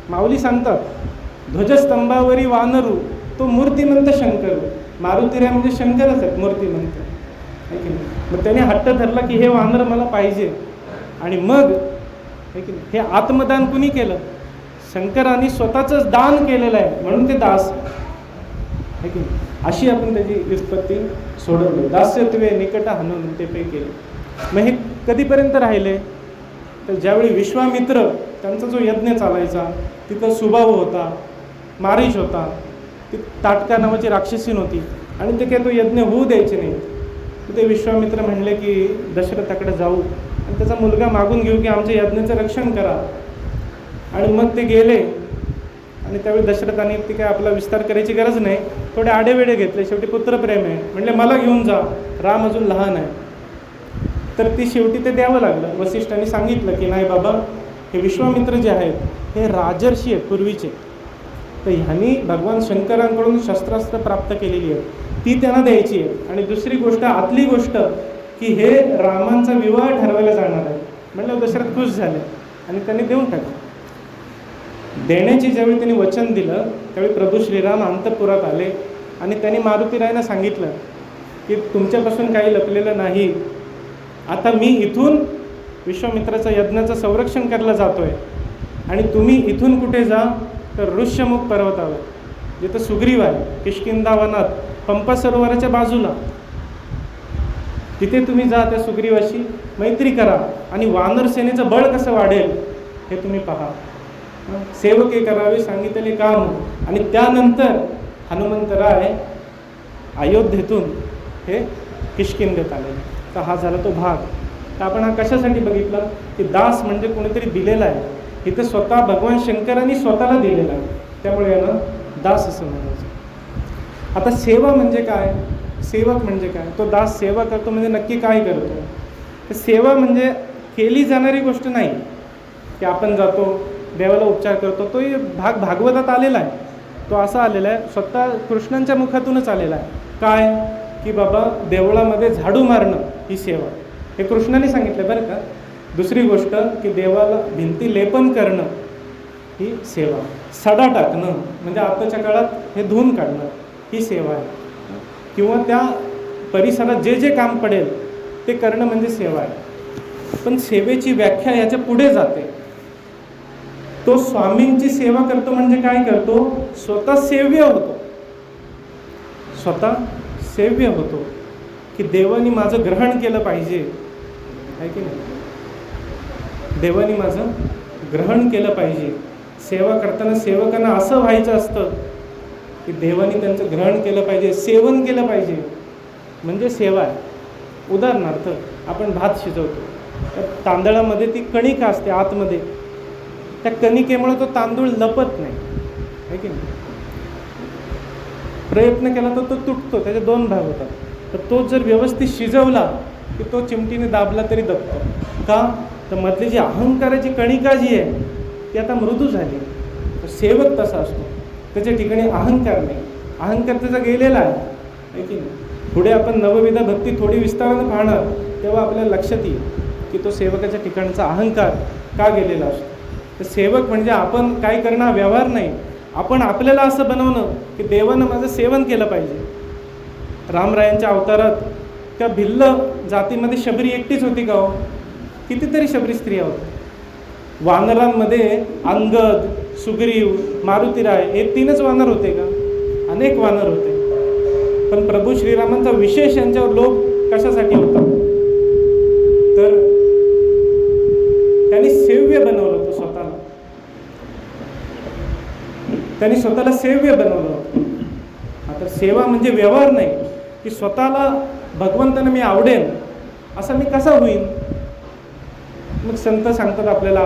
माऊली सांगतात ध्वजस्तंभावरी वानरू तो मूर्तिमंत शंकर. मारुतीराय म्हणजे शंकरच आहेत, मूर्तिमंत. मग त्याने हट्ट धरला की हे वानर मला पाहिजे. आणि मग हे आत्मदान कुणी केलं? शंकरांनी स्वतःच दान केलेलं आहे, म्हणून ते दास आहे की. अशी आपण त्याची व्युत्पत्ती सोडवली. दास्यत्वे निकट हनुन ते पे केले. मग हे कधीपर्यंत राहिले? तर ज्यावेळी विश्वामित्र त्यांचा जो यज्ञ चालायचा तिथं सुबाहू होता, मारीच होता, ती ताटका नावाची राक्षसीन होती आणि ते काय तो यज्ञ होऊ द्यायचे नाही. तर ते विश्वामित्र म्हणले की दशरथाकडे जाऊ आणि त्याचा मुलगा मागून घेऊ की आमच्या यज्ञाचं रक्षण करा. आणि मग ते गेले आणि त्यावेळी दशरथाने ती काय आपला विस्तार करायची गरज नाही, थोडे आडेवेडे घेतले. शेवटी पुत्रप्रेम आहे म्हणले मला घेऊन जा, राम अजून लहान आहे. तर ती शेवटी ते द्यावं लागलं. वसिष्ठांनी सांगितलं की नाही बाबा, हे विश्वामित्र जे आहेत हे राजर्षी आहेत पूर्वीचे, तर ह्यांनी भगवान शंकरांकडून शस्त्रास्त्र प्राप्त केलेली आहे, ती त्यांना द्यायची आहे. आणि दुसरी गोष्ट, आतली गोष्ट की हे रामांचा विवाह ठरवायला जाणार आहे. म्हणलं दशरथ खुश झाले आणि त्यांनी देऊन टाकलं. देण्याची ज्यावेळी त्यांनी वचन दिलं त्यावेळी प्रभू श्रीराम अंतःपुरात आले आणि त्यांनी मारुतीरायांना सांगितलं की तुमच्यापासून काही लपलेलं नाही, आता मी इथून विश्वामित्राचं यज्ञाचं संरक्षण करायला जातो आहे आणि तुम्ही इथून कुठे जा तर ऋष्यमुख पर्वतावर, जिथं सुग्रीव आहे, किष्किंधा वनात पंपा सरोवराच्या बाजूला, तिथे तुम्ही जा, त्या सुग्रीवाशी मैत्री करा आणि वानर सेनेचं बळ कसं वाढेल हे तुम्ही पहा. सेवके करावे सांगितले काम. आणि त्यानंतर हनुमंतराय अयोध्येतून हे किष्किंधेत आले. तर हा झाला तो भाग. तर आपण हा कशासाठी बघितला की दास म्हणजे कोणीतरी दिलेला आहे. इथं स्वतः भगवान शंकरांनी स्वतःला दिलेला आहे, त्यामुळे यानं दास असं म्हणायचं. आता सेवा म्हणजे काय, सेवक म्हणजे काय, तो दास सेवा करतो म्हणजे नक्की काय करतो. तर सेवा म्हणजे केली जाणारी गोष्ट नाही की आपण जातो देवाला उपचार करतो. तो भाग भागवतात आलेला आहे, तो असा आलेला आहे, स्वतः कृष्णांच्या मुखातूनच आलेला आहे. काय की बाबा देवळामध्ये झाडू मारणं ही सेवा, हे कृष्णाने सांगितलं बरं का. दुसरी गोष्ट की देवाला भिंती लेपन करणं ही सेवा, सडा टाकणं म्हणजे आताच्या काळात हे धुवून काढणं ही सेवा आहे. किंवा त्या परिसरात जे जे काम पडेल ते करणं म्हणजे सेवा आहे. पण सेवेची व्याख्या याच्या पुढे जाते. तो स्वामींची सेवा करतो म्हणजे काय करतो, स्वतः सेव्य होतो. स्वतः सेव्य होतो की देवानी माझं ग्रहण केलं पाहिजे, आहे की नाही, देवानी माझं ग्रहण केलं पाहिजे. सेवा करताना सेवकांना असं व्हायचं असतं की देवानी त्यांचं ग्रहण केलं पाहिजे, सेवन केलं पाहिजे, म्हणजे सेवा आहे. उदाहरणार्थ आपण भात शिजवतो, त्या तांदळामध्ये ती कणिक असते आतमध्ये, त्या कणिकेमुळे तो तांदूळ लपत नाही, आहे की नाही. प्रयत्न केला तर तो तुटतो, त्याचे दोन भाग होतात. तर तो जर व्यवस्थित शिजवला की तो चिमटीने दाबला तरी दबतो. का तर मधली जी अहंकाराची कणिका जी आहे ती आता मृदू झाली. तर सेवक तसा असतो, त्याच्या ठिकाणी अहंकार नाही, अहंकार त्याचा गेलेला आहे की नाही. पुढे आपण नवविधा भक्ती थोडी विस्तारानं पाहणार तेव्हा आपल्याला लक्षात येईल की तो सेवकाच्या ठिकाणचा अहंकार का गेलेला असतो. तर सेवक म्हणजे आपण काय करणं व्यवहार नाही, आपण आपल्याला असं बनवणं की देवानं माझं सेवन केलं पाहिजे. रामरायांच्या अवतारात त्या भिल्ल जातीमध्ये शबरी एकटीच होती का हो, कितीतरी शबरी स्त्रिया होत्या. वानरांमध्ये अंगद, सुग्रीव, मारुतीराय हे 3च वानर होते का, अनेक वानर होते. पण प्रभू श्रीरामांचा विशेष यांच्यावर लोभ कशासाठी होता, तर त्यांनी सेव्य बनवलं होतं स्वतःला, त्यांनी स्वतःला सेव्य बनवलं होतं. आता सेवा म्हणजे व्यवहार नाही की स्वतःला भगवंतानं मी आवडेन असं मी कसा होईन. मग संत सांगतात आपल्याला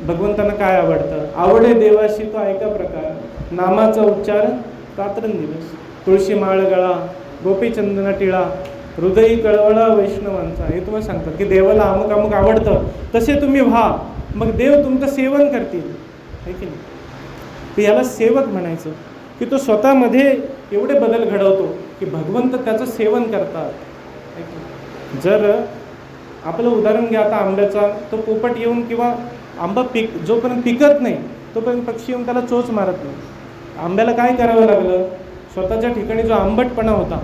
भगवंतांना काय आवडतं, आवडे देवाशी तो ऐका प्रकार, नामाचा उच्चार रात्रंदिवस, तुळशी माळ गळा, गोपीचंदना टिळा, हृदयी कळवळा वैष्णवांचा. हे तुम्हाला सांगतात की देवाला अमुक अमुक आवडतं, तसे तुम्ही व्हा, मग देव तुमचं सेवन करतील, आहे की नाही. तर याला सेवक म्हणायचं की तो स्वतःमध्ये एवढे बदल घडवतो की भगवंत त्याचं सेवन करतात. जर आपलं उदाहरण घ्या आता आंब्याचा, तो पोपट येऊन किंवा आंबा जोपर्यंत पिकत नाही तोपर्यंत पक्षी येऊन त्याला चोच मारत नाही. आंब्याला काय करावं लागलं, स्वतःच्या ठिकाणी जो आंबटपणा होता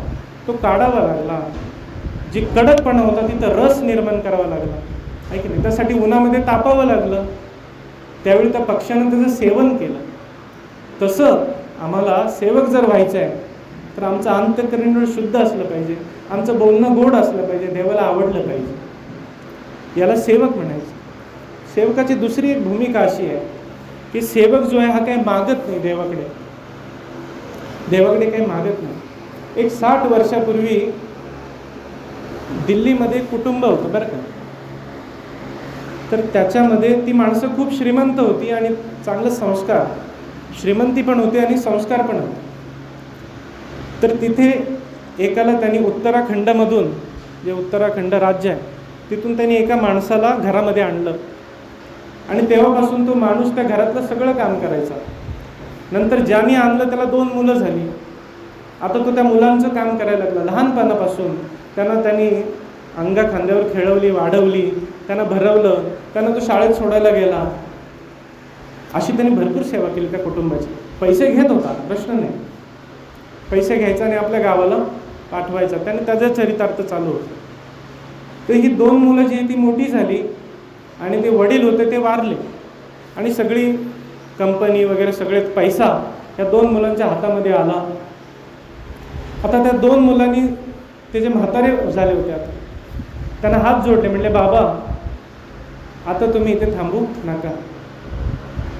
तो काढावा लागला, जी कडकपणा होता तिथं रस निर्माण करावा लागला, आहे की नाही. त्यासाठी उन्हामध्ये तापावं लागलं, त्यावेळी त्या पक्ष्यानं त्याचं सेवन केलं. तसं आम्हाला सेवक जर व्हायचं आहे तर आमचं अंतःकरण शुद्ध असलं पाहिजे, आमचं बोलणं गोड असलं पाहिजे, देवाला आवडलं पाहिजे. याला सेवक म्हणायचं. सेवकाची दुसरी एक भूमिका अशी आहे की सेवक जो आहे हा काही मागत नाही देवाकडे, देवाकडे काही मागत नाही. एक 60 वर्षापूर्वी दिल्लीमध्ये एक कुटुंब होतं बरं का. तर त्याच्यामध्ये ती माणसं खूप श्रीमंत होती आणि चांगले संस्कार श्रीमंती पण होती आणि संस्कार पण होते. तर तिथे एकाला त्यांनी उत्तराखंडमधून, जे उत्तराखंड राज्य आहे, तिथून त्यांनी एका माणसाला घरामध्ये आणलं आणि तेव्हापासून तो माणूस त्या घरातलं सगळं काम करायचा. नंतर ज्याने आणलं त्याला 2 मुलं झाली. आता तो त्या मुलांचं काम करायला लागला. लहानपणापासून त्यांनी अंगा खांद्यावर खेळवली, वाढवली, त्यांना भरवलं, त्यांना तो शाळेत सोडायला गेला. अशी त्यांनी भरपूर सेवा केली त्या कुटुंबाची. पैसे घेत होता, प्रश्न नाही, पैसे घ्यायचा आणि आपल्या गावाला पाठवायचा. त्याने त्याचं चरितार्थ चालू होतं. तर ही 2 मुलं जी ती मोठी झाली आणि ते वडील होते ते वारले आणि सगळी कंपनी वगैरे सगळे पैसा या 2 मुलांच्या हातामध्ये आला. आता त्या 2 मुलांनी, ते जे म्हातारे झाले होते, आता त्यांना हात जोडले, म्हणले बाबा आता तुम्ही इथे थांबू नका,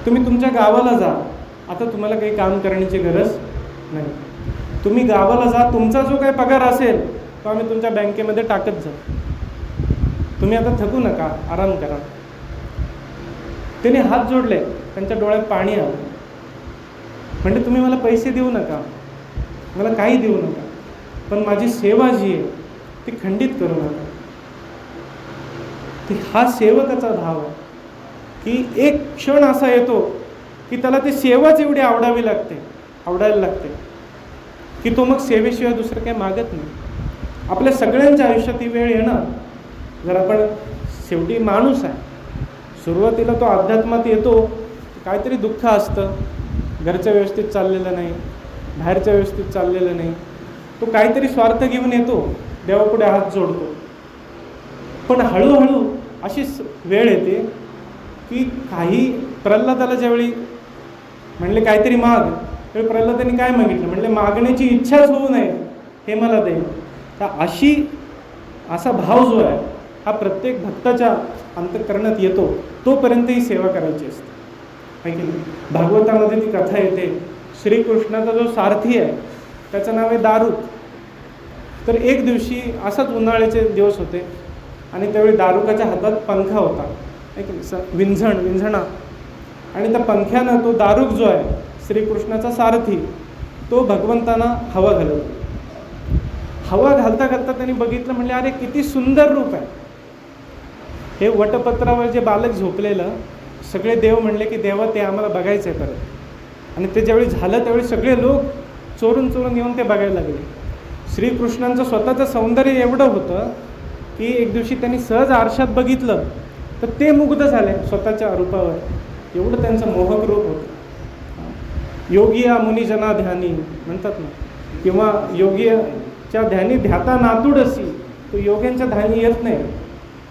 तुम्ही तुमच्या गावाला जा, आता तुम्हाला काही काम करण्याची गरज नाही, तुम्ही गावाला जा, तुमचा जो काही पगार असेल तो आम्ही तुमच्या बँकेमध्ये टाकत जाऊ, तुम्ही आता थकू नका, आराम करा. त्याने हात जोडले, त्यांच्या डोळ्यात पाणी आलं. म्हणजे तुम्ही मला पैसे देऊ नका, मला काही देऊ नका, पण माझी सेवा जी आहे ती खंडित करू नका. हा सेवकाचा भाव आहे की एक क्षण असा येतो की त्याला ती सेवाच एवढी आवडायला लागते की तो मग सेवेशिवाय दुसरं काही मागत नाही. आपल्या सगळ्यांच्या आयुष्यात ही वेळ येणार, जर आपण, शेवटी माणूस आहे, सुरुवातीला तो अध्यात्मात येतो, काहीतरी दुःख असतं, घरचं व्यवस्थित चाललेलं नाही, बाहेरचं व्यवस्थित चाललेलं नाही, तो काहीतरी स्वार्थ घेऊन येतो, देवापुढे हात जोडतो. पण हळूहळू अशी वेळ येते की काही, प्रल्हादाला ज्यावेळी म्हणले काहीतरी माग, त्यावेळी प्रल्हादाने काय मागितलं, म्हणले मागण्याची इच्छाच होऊ नये, हे मला दे. तर असा भाव जो आहे हा प्रत्येक भक्ताच्या अंतःकरणात येतो, तोपर्यंत ही सेवा करायची असते, आहे की नाही. भागवतामध्ये ती कथा येते, श्रीकृष्णाचा जो सारथी आहे त्याचं नाव आहे दारुक. तर एक दिवशी असाच उन्हाळ्याचे दिवस होते आणि त्यावेळी दारुकाच्या हातात पंखा होता, आहे की नाही, विंझणा, आणि त्या पंख्यानं तो दारुक जो आहे श्रीकृष्णाचा सारथी, तो भगवंतांना हवा घालवतो. हवा घालता घालता त्यांनी बघितलं, म्हणले अरे किती सुंदर रूप आहे हे. वटपत्रावर जे बालक झोपलेलं, सगळे देव म्हणले की देवा ते आम्हाला बघायचं आहे परत. आणि ते ज्यावेळी झालं त्यावेळी सगळे लोक चोरून येऊन ते बघायला लागले. श्रीकृष्णांचं स्वतःचं सौंदर्य एवढं होतं की एक दिवशी त्यांनी सहज आरशात बघितलं तर ते मुग्ध झाले स्वतःच्या रूपावर, एवढं त्यांचं मोहक रूप होतं. योगिया मुनिजना ध्यानी म्हणतात ना, किंवा योगीच्या ध्यानी ध्याता नातुडसी, तो योग्यांच्या ध्यानी येत नाही,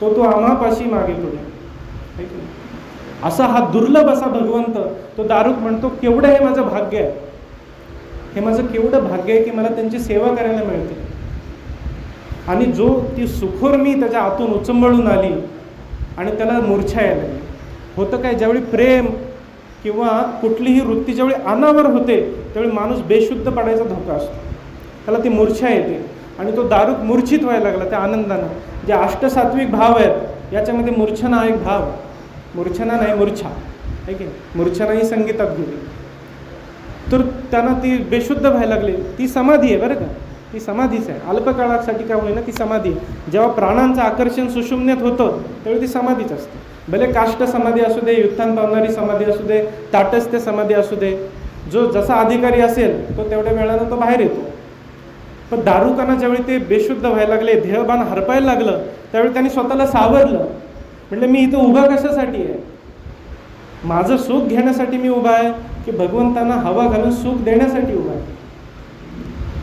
तो आम्हापाशी मागे पुढे. असा हा दुर्लभ असा भगवंत, तो दारुक म्हणतो केवढं हे माझं भाग्य आहे, हे माझं केवढं भाग्य आहे की मला त्यांची सेवा करायला मिळते. आणि जो ती सुखोर मी त्याच्या आतून उचंबळून आली आणि त्याला मूर्छा यायला लागली. होतं काय, ज्यावेळी प्रेम किंवा कुठलीही वृत्ती ज्यावेळी अनावर होते त्यावेळी माणूस बेशुद्ध पडायचा धोका असतो, त्याला ती मूर्छा येते आणि तो दारुक मूर्छित व्हायला लागला त्या आनंदानं. जे अष्टसात्विक भाव आहेत याच्यामध्ये मूर्छना हा एक भाव, मूर्छना नाही मूर्छा, आहे की मूर्छना ही संगीतात गेली. तर त्यांना ती बेशुद्ध व्हायला लागली. ती समाधी आहे बरं का, ती समाधीच आहे, अल्पकाळासाठी का होईना ती समाधी आहे. जेव्हा प्राणांचं आकर्षण सुषुम्नेत होतं त्यावेळी ती समाधीच असते. भले काष्ट समाधी असू दे, युत्थान पावणारी समाधी असू दे, ताटस्थ्य समाधी असू दे, जो जसा अधिकारी असेल तो तेवढ्या वेळानं तो बाहेर येतो. पण दारुकांना ज्यावेळी ते बेशुद्ध व्हायला लागले, ध्येयबाण हरपायला लागलं, त्यावेळी त्यांनी स्वतःला सावरलं. म्हटलं मी इथं उभा कशासाठी आहे, माझं सुख घेण्यासाठी मी उभा आहे की भगवंतांना हवा घालून सुख देण्यासाठी उभा आहे.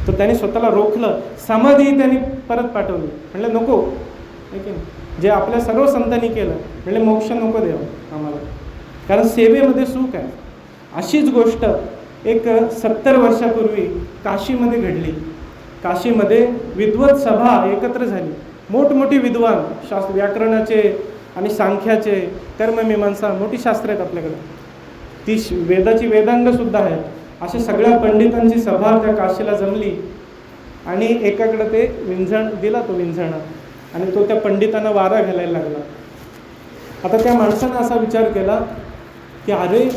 तर त्यांनी स्वतःला रोखलं, समाधी त्यांनी परत पाठवली. म्हटलं नको, की जे आपल्या सर्व संतांनी केलं, म्हणजे मोक्ष नको द्यावं आम्हाला, कारण सेवेमध्ये सुख आहे. अशीच गोष्ट एक 70 वर्षापूर्वी काशीमध्ये घडली. काशीमध्ये विद्वत सभा एकत्र झाली, मोठमोठी विद्वान, शास्त्र, व्याकरणाचे आणि सांख्याचे, कर्ममीमांसा, मोठी शास्त्र आहेत आपल्याकडे, ती वेदाची वेदांगसुद्धा आहेत. अशा सगळ्या पंडितांची सभा त्या काशीला जमली आणि एकाकडे ते विंझण दिला, तो विंझणा, आणि तो त्या पंडितांना वारा घालायला लागला. आता त्या माणसानं असा विचार केला की अरे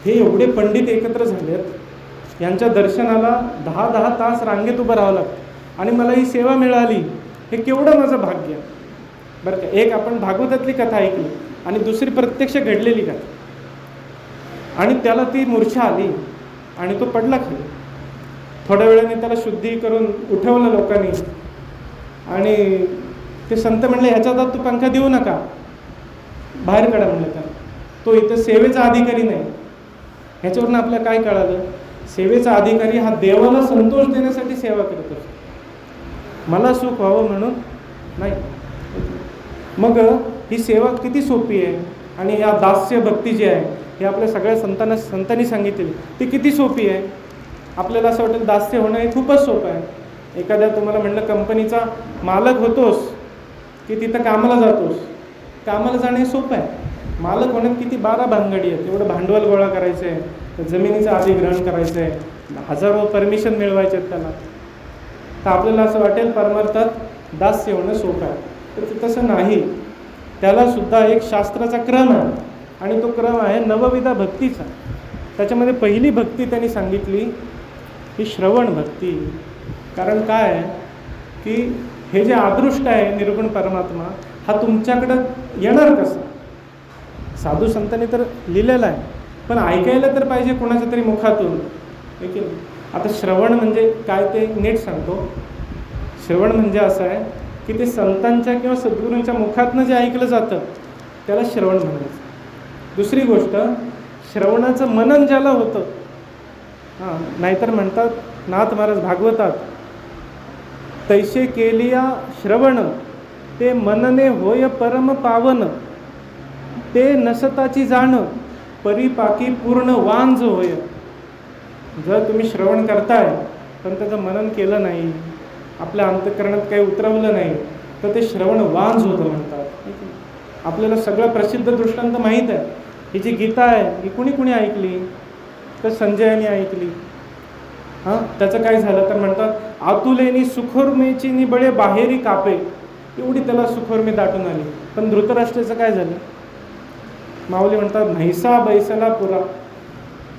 हे एवढे पंडित एकत्र झालेत, यांच्या दर्शनाला 10-10 तास रांगेत उभं राहावं लागतं आणि मला ही सेवा मिळाली, हे केवढं माझं भाग्य. बरं का, एक आपण भागवतातली कथा ऐकली आणि दुसरी प्रत्यक्ष घडलेली कथा. आणि त्याला ती मूर्छा आली आणि तो पडला खाली. थोड्या वेळाने त्याला शुद्धी करून उठवलं लोकांनी आणि ते संत म्हणले, ह्याच्या हातात तू पंखा देऊ नका, बाहेर काढा म्हणलं त्याला. तो इथं सेवेचा अधिकारी नाही. ह्याच्यावरून आपल्याला काय कळालं? सेवेचा अधिकारी हा देवाला संतोष देण्यासाठी सेवा करत असतो, मला सुख व्हावं म्हणून नाही. मग ही सेवा किती सोपी आहे आणि या दास्य भक्ती जी आहे हे आपल्या सगळ्या संतांनी सांगितली ती किती सोपी आहे. आपल्याला असं वाटेल दास्य होणं हे खूपच सोपं आहे. एखाद्या तुम्हाला म्हणलं कंपनीचा मालक होतोस की तिथं कामाला जातोस, कामाला जाणं हे सोपं आहे. मालक होण्यात किती 12 भानगडी आहेत. एवढं भांडवल गोळा करायचं आहे, तर जमिनीचं अधिग्रहण करायचं आहे, हजारो परमिशन मिळवायचे आहेत त्याला. तर आपल्याला असं वाटेल परमार्थात दास्य होणं सोपं आहे, तर ते तसं नाही. त्यालासुद्धा एक शास्त्राचा क्रम आहे आणि तो क्रम आहे नवविधा भक्तीचा. त्याच्यामध्ये पहिली भक्ती त्यांनी सांगितली ही श्रवण भक्ती. कारण काय आहे की हे जे अदृष्ट आहे निर्गुण परमात्मा हा तुमच्याकडं येणार कसा? साधू संतांनी तर लिहिलेलं आहे, पण ऐकायला तर पाहिजे कोणाच्या तरी मुखातून. देखील आता श्रवण म्हणजे काय ते नीट सांगतो. श्रवण म्हणजे असं आहे की ते संतांच्या किंवा सद्गुरूंच्या मुखातनं जे ऐकलं जातं त्याला श्रवण म्हणायचं. दुसरी गोष्ट, श्रवणाचं मनन ज्याला होतं, नाहीतर म्हणतात नाथ महाराज भागवतात, तैसे केलिया श्रवण ते मनने होय परम पावन, ते नसताची जाण परिपाकी पूर्ण वांज होय. जर तुम्ही श्रवण करताय पण त्याचं मनन केलं नाही, आपल्या अंतःकरणात काही उतरवलं नाही, तर ते श्रवण वांज होतं म्हणतात. आपल्याला सगळं प्रसिद्ध दृष्टांत माहीत आहे. ही जी गीता आहे ही कुणी ऐकली? तर संजयाने ऐकली. त्याचं काय झालं तर म्हणतात आतुलेनी सुखोर्मेची निबळे बाहेरी कापे, एवढी त्याला सुखोर्मी दाटून आली. पण धृतराष्ट्राचं काय झालं? माऊली म्हणतात म्हैसा बैसला पुरा.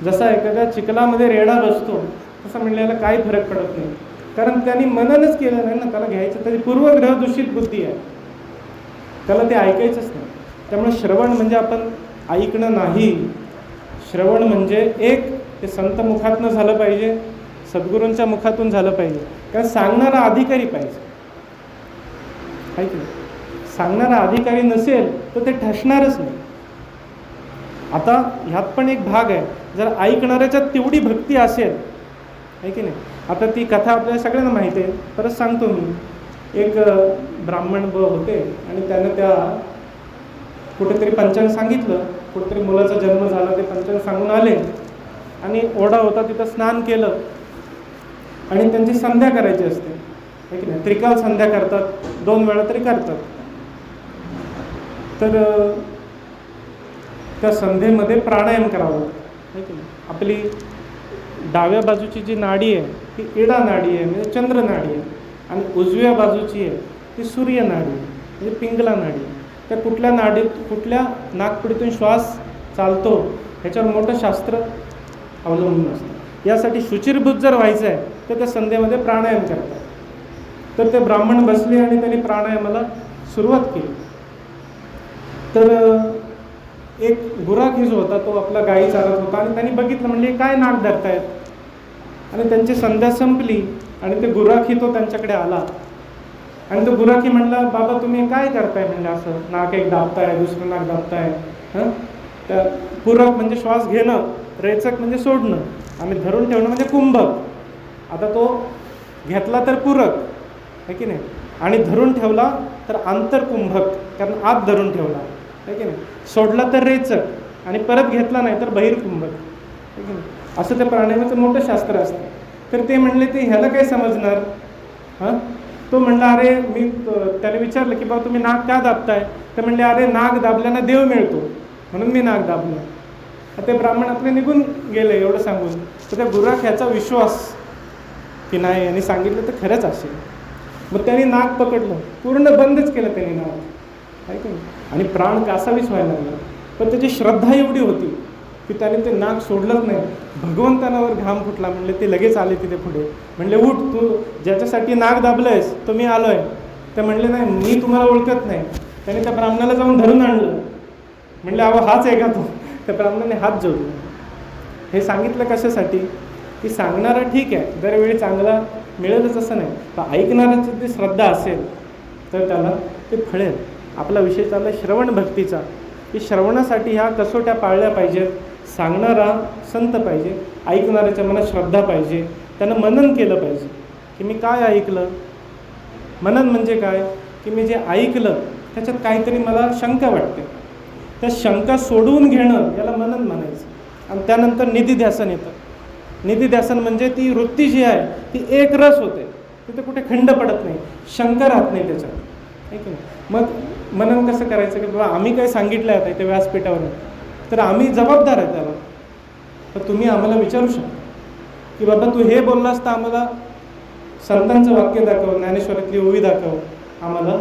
जसा एखाद्या चिखलामध्ये रेडा बसतो तसं म्हणलेला काही फरक पडत नाही, कारण त्यांनी मननच केलं नाही ना. त्याला घ्यायचं त्याची पूर्वग्रह दूषित बुद्धी आहे, त्याला ते ऐकायचंच नाही. त्यामुळे श्रवण म्हणजे आपण ऐकणं नाही. श्रवण म्हणजे एक ते संत मुखातनं झालं पाहिजे, सद्गुरूंच्या मुखातून झालं पाहिजे, कारण सांगणारा अधिकारी पाहिजे. ऐक ना, सांगणारा अधिकारी नसेल तर ते ठसणारच नाही. आता ह्यात पण एक भाग आहे, जर ऐकणाऱ्याच्यात तेवढी भक्ती असेल, आहे की नाही. आता ती कथा आपल्याला सगळ्यांना माहिती आहे, परत सांगतो मी. एक ब्राह्मण होते आणि त्यानं त्या कुठेतरी पंचांग सांगितलं, कुठेतरी मुलाचा जन्म झाला, ते पंचांग सांगून आले आणि ओढा होता तिथं स्नान केलं आणि त्यांची संध्या करायची असते, आहे की नाही. त्रिकाल संध्या करतात, 2 वेळा तरी करतात. तर त्या संध्येमध्ये प्राणायाम करावा लागतो, आहे की नाही. आपली डाव्या बाजूची जी नाडी आहे ती इडा नाडी आहे, म्हणजे चंद्र नाडी आहे, आणि उजव्या बाजूची आहे ती सूर्य नाडी आहे, म्हणजे पिंगला नाडी. त्या कुठल्या नाडीत कुठल्या नाकपुडीतून श्वास चालतो ह्याच्यावर मोठं शास्त्र अवलंबून असतं. यासाठी शुचिरभूत जर व्हायचं आहे तर त्या संध्येमध्ये प्राणायाम करतात. तर ते ब्राह्मण बसले आणि त्यांनी प्राणायामाला सुरुवात केली. तर एक गुराखी जो होता तो आपला गायी चालत होता आणि त्यांनी बघितलं, म्हणजे काय नाक धरतायत. आणि त्यांची संध्या संपली आणि ते गुराखी तो त्यांच्याकडे आला आणि तो गुराखी म्हणला, बाबा तुम्ही काय करताय? म्हणलं असं नाक एक दाबताय, दुसरं नाक दाबताय. त्या पूरक म्हणजे श्वास घेणं, रेचक म्हणजे सोडणं, आणि धरून ठेवणं म्हणजे कुंभक. आता तो घेतला तर पूरक, आहे की नाही, आणि धरून ठेवला तर आंतरकुंभक, कारण आत धरून ठेवला, आहे की नाही. सोडला तर रेचक आणि परत घेतला नाही तर बहिर्कुंभक, आहे की नाही. असं त्या प्राणायामाचं मोठं शास्त्र असतं. तर ते म्हणले ते ह्याला काय समजणार? तो म्हणला अरे मी त्याने विचारलं की बाबा तुम्ही नाक का दाबताय? तर म्हणले अरे नाक दाबल्यानं देव मिळतो म्हणून मी नाक दाबलं. ते ब्राह्मण आपले निघून गेले एवढं सांगून. तर त्या गुराख्याचा विश्वास की नाही यांनी सांगितलं तर खरंच असेल. मग त्यांनी नाक पकडलं, पूर्ण बंदच केलं त्यांनी नाक, आहे की नाही. आणि प्राण कासावीस व्हायला लागला. पण त्याची श्रद्धा एवढी होती की त्याने ते नाक सोडलंच नाही. भगवंतानावर घाम फुटला. म्हणले ते लगेच आले तिथे पुढे. म्हणले उठ, तू ज्याच्यासाठी नाक दाबलंयस तो मी आलो आहे. ते म्हणले नाही, मी तुम्हाला ओळखत नाही. त्याने त्या ब्राह्मणाला जाऊन धरून आणलं. म्हणले अहो हाच आहे का तो? त्या ब्राह्मणाने हात जोडले. हे सांगितलं कशासाठी? की सांगणारा ठीक आहे, दरवेळी चांगला मिळेलच असं नाही, पण ऐकणाऱ्याची ती श्रद्धा असेल तर त्याला ते फळेल. आपला विषय चालला श्रवण भक्तीचा, की श्रवणासाठी ह्या कसोट्या पाळल्या पाहिजेत. सांगणारा संत पाहिजे, ऐकणाऱ्याच्या मनात श्रद्धा पाहिजे, त्यानं मनन केलं पाहिजे की मी काय ऐकलं. मनन म्हणजे काय? की मी जे ऐकलं त्याच्यात काहीतरी मला शंका वाटते, त्या शंका सोडवून घेणं याला मनन म्हणायचं. आणि त्यानंतर निधिध्यासन येतं. निधिध्यासन म्हणजे ती वृत्ती जी आहे ती एक रस होते, तिथे कुठे खंड पडत नाही, शंका राहत नाही त्याच्यात, आहे की नाही. मग मनन कसं करायचं की बाबा आम्ही काय सांगितलं आहे आता इथे व्यासपीठावर, तर आम्ही जबाबदार आहे त्याला. तर तुम्ही आम्हाला विचारू शकता की बाबा तू हे बोललास तर आम्हाला संतांचं वाक्य दाखव, ज्ञानेश्वरातली ओवी दाखव, आम्हाला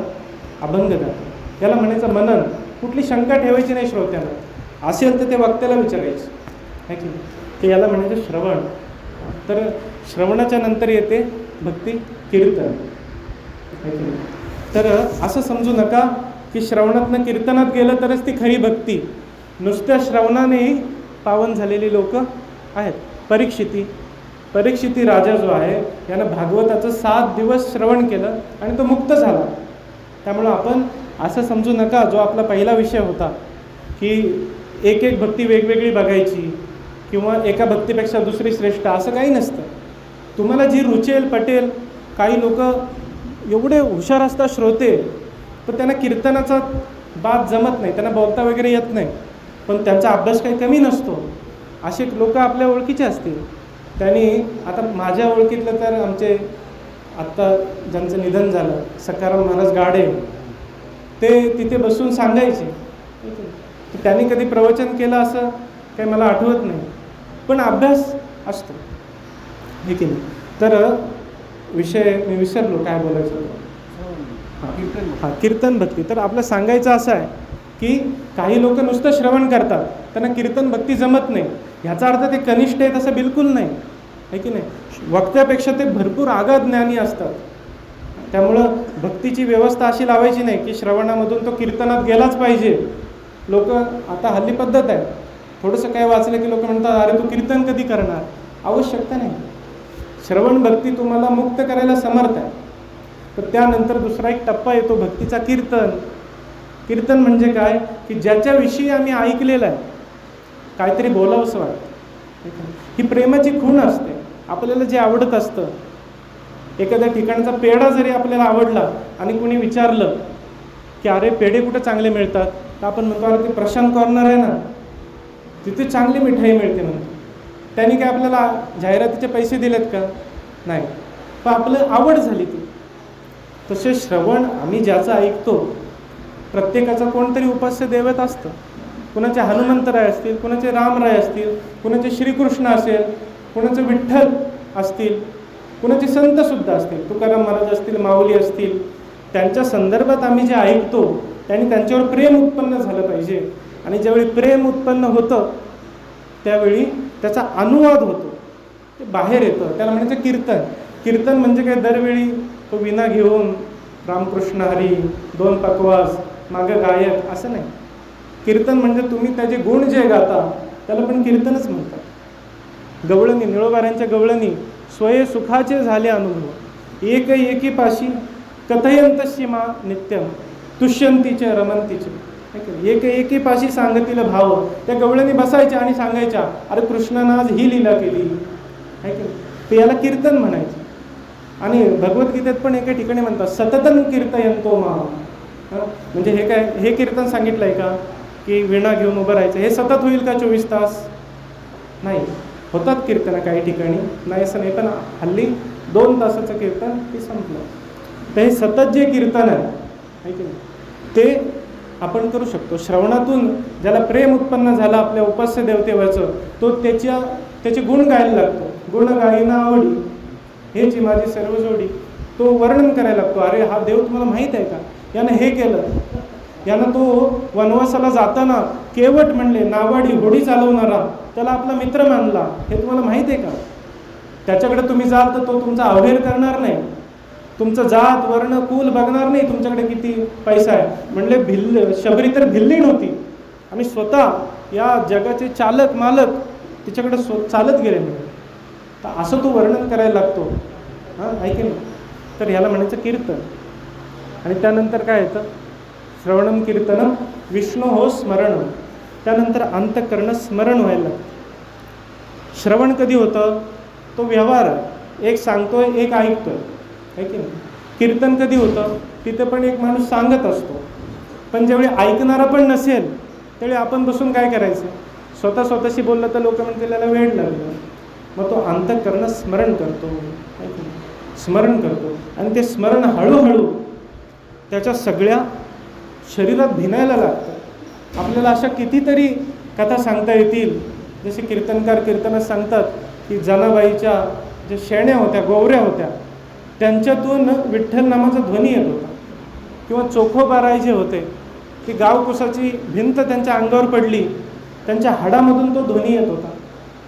अभंग दाखव. याला म्हणायचं मनन. कुठली शंका ठेवायची नाही श्रोत्याला, असेल तर ते वक्त्याला विचारायचं, आहे की नाही. ते याला म्हणायचं श्रवण. तर श्रवणाच्या नंतर येते भक्ती कीर्तन, आहे की नाही. तर असं समजू नका की श्रवणातनं कीर्तनात गेलं तरच ती खरी भक्ती. नुसत्या श्रवणानेही पावन झालेली लोक आहेत. परीक्षिती राजा जो आहे यानं भागवताचं 7 दिवस श्रवण केलं आणि तो मुक्त झाला. त्यामुळं आपण असं समजू नका, जो आपला पहिला विषय होता की एक एक भक्ती वेगवेगळी बघायची किंवा एका भक्तीपेक्षा दुसरी श्रेष्ठ, असं काही नसतं. तुम्हाला जी रुचेल पटेल. काही लोक एवढे हुशार असतात श्रोते, पण त्यांना कीर्तनाचा बात जमत नाही, त्यांना बोलता वगैरे येत नाही, पण त्यांचा अभ्यास काही कमी नसतो. असे लोक आपल्या ओळखीचे असतील. त्यांनी आता माझ्या ओळखीतलं तर आमचे आत्ता ज्यांचं निधन झालं सखाराम महाराज गाडे, ते तिथे बसून सांगायचे. त्यांनी कधी प्रवचन केलं असं काही मला आठवत नाही, पण अभ्यास असतो, हे की नाही. तर विषय मी विसरलो काय बोलायचं होतं. कीर्तन भक्ती. तर आपलं सांगायचं असं आहे की काही लोक नुसतं श्रवण करतात, त्यांना कीर्तन भक्ती जमत नाही. ह्याचा अर्थ ते कनिष्ठ आहेत असं बिलकुल नाही, आहे की नाही. वक्त्यापेक्षा ते भरपूर आगाध ज्ञानी असतात. त्यामुळं भक्तीची व्यवस्था अशी लावायची नाही की श्रवणामधून तो कीर्तनात गेलाच पाहिजे. लोक आता हल्ली पद्धत आहे, थोडंसं काय वाचलं की लोक म्हणतात अरे तू कीर्तन कधी करणार. आवश्यकता नाही. श्रवण भक्ती तुम्हाला मुक्त करायला समर्थ आहे. तर त्यानंतर दुसरा एक टप्पा येतो भक्तीचा, कीर्तन. कीर्तन म्हणजे काय? की ज्याच्याविषयी आम्ही ऐकलेलं आहे, काहीतरी बोलावंसं वाटतं. ही प्रेमाची खूण असते. आपल्याला जे आवडत असतं, एखाद्या ठिकाणचा पेढा जरी आपल्याला आवडला आणि कुणी विचारलं की अरे पेढे कुठे चांगले मिळतात, तर आपण म्हणतो अरे ते प्रशांत कॉर्नर आहे ना, तिथे चांगली मिठाई मिळते म्हणतो. त्यांनी काय आपल्याला जाहिरातीचे पैसे दिलेत का? नाही, पण आपलं आवड झाली ती. तसे श्रवण आम्ही ज्याचं ऐकतो, प्रत्येकाचं कोणतरी उपास्य दैवत असतं. कुणाचे हनुमंतराय असतील, कुणाचे रामराय असतील, कुणाचे श्रीकृष्ण असेल, कुणाचे विठ्ठल असतील, कुणाचे संतसुद्धा असतील, तुकाराम महाराज असतील, माऊली असतील. त्यांच्या संदर्भात आम्ही जे ऐकतो त्यांनी त्यांच्यावर प्रेम उत्पन्न झालं पाहिजे. आणि ज्यावेळी प्रेम उत्पन्न होतं त्यावेळी त्याचा अनुवाद होतो, ते बाहेर येतं. त्याला म्हणायचं कीर्तन. कीर्तन म्हणजे काय? दरवेळी तो विना घेऊन रामकृष्ण हरी, 2 पकवास, मागं गायक, असं नाही. कीर्तन म्हणजे तुम्ही त्याचे गुण जे गाता त्याला पण कीर्तनच म्हणतात. गवळणी, निळोबाऱ्यांच्या गवळणी, स्वये सुखाचे झाले अनुभव, एक एकी पाशी कथयंतशी मा नित्यम, तुष्यंतीचे रमंतीचे. एक एकी पाशी सांगतील भाव. त्या गवळणी बसायच्या आणि सांगायच्या अरे कृष्णानं आज ही लीला केली, आहे की. ते याला कीर्तन म्हणायचं. आणि भगवद्गीतेत पण एका ठिकाणी म्हणतात सततं कीर्तयंतो मा. म्हणजे हे काय? हे कीर्तन सांगितलं आहे का की विणा घेऊन उभं राहायचं? हे सतत होईल का 24 तास? नाही. होतात कीर्तन काही ठिकाणी, नाही असं नाही, पण हल्ली 2 तासाचं कीर्तन ते संपलं. तर हे सतत जे कीर्तन आहे की नाही, ते आपण करू शकतो. श्रवणातून ज्याला प्रेम उत्पन्न झालं आपल्या उपास्य देवतेवरचं, तो त्याचे गुण गायला लागतो. गुण गायना आवडी हेची माझी सर्व जोडी. तो वर्णन करायला लागतो. अरे हा देव तुम्हाला माहीत आहे का, यानं हे केलं. यानं तो वनवासाला जाताना केवट म्हणले नावाडी होडी चालवणारा त्याला आपला मित्र मानला, हे तुम्हाला माहीत आहे का? त्याच्याकडे तुम्ही जाल तर तो तुमचा अवहेर करणार नाही, तुमचं जात वर्ण कुल बघणार नाही, तुमच्याकडे किती पैसा आहे. म्हणले शबरी तर भिल्ली नव्हती, आम्ही स्वतः या जगाचे चालक मालक तिच्याकडे चालत गेले म्हणजे. तर असं तो वर्णन करायला लागतो. हां ऐके ना. तर ह्याला म्हणायचं कीर्तन. आणि त्यानंतर काय येतं? श्रवणम कीर्तनम विष्णू हो स्मरणम. त्यानंतर अंतःकरण स्मरण व्हायला लागतं. श्रवण कधी होतं? तो व्यवहार, एक सांगतोय एक ऐकतोय, आहे की नाही. कीर्तन कधी होतं? तिथं पण एक माणूस सांगत असतो, पण ज्यावेळी ऐकणारा पण नसेल त्यावेळी आपण बसून काय करायचं? स्वतःशी बोललं तर लोक म्हणतील त्याला वेळ लागलं. मग तो अंतःकरण स्मरण करतो, आहे की नाही. स्मरण करतो आणि ते स्मरण हळूहळू त्याच्या सगळ्या शरीरात भिनायला लागतं. आपल्याला अशा कितीतरी कथा सांगता येतील. जसे कीर्तनकार कीर्तनात सांगतात की जनाबाईच्या ज्या शेण्या होत्या, गोवऱ्या होत्या, त्यांच्यातून विठ्ठल नामाचा ध्वनी येत होता. किंवा चोखोबाराय जे होते, ती गावकुसाची भिंत त्यांच्या अंगावर पडली, त्यांच्या हाडामधून तो ध्वनी येत होता.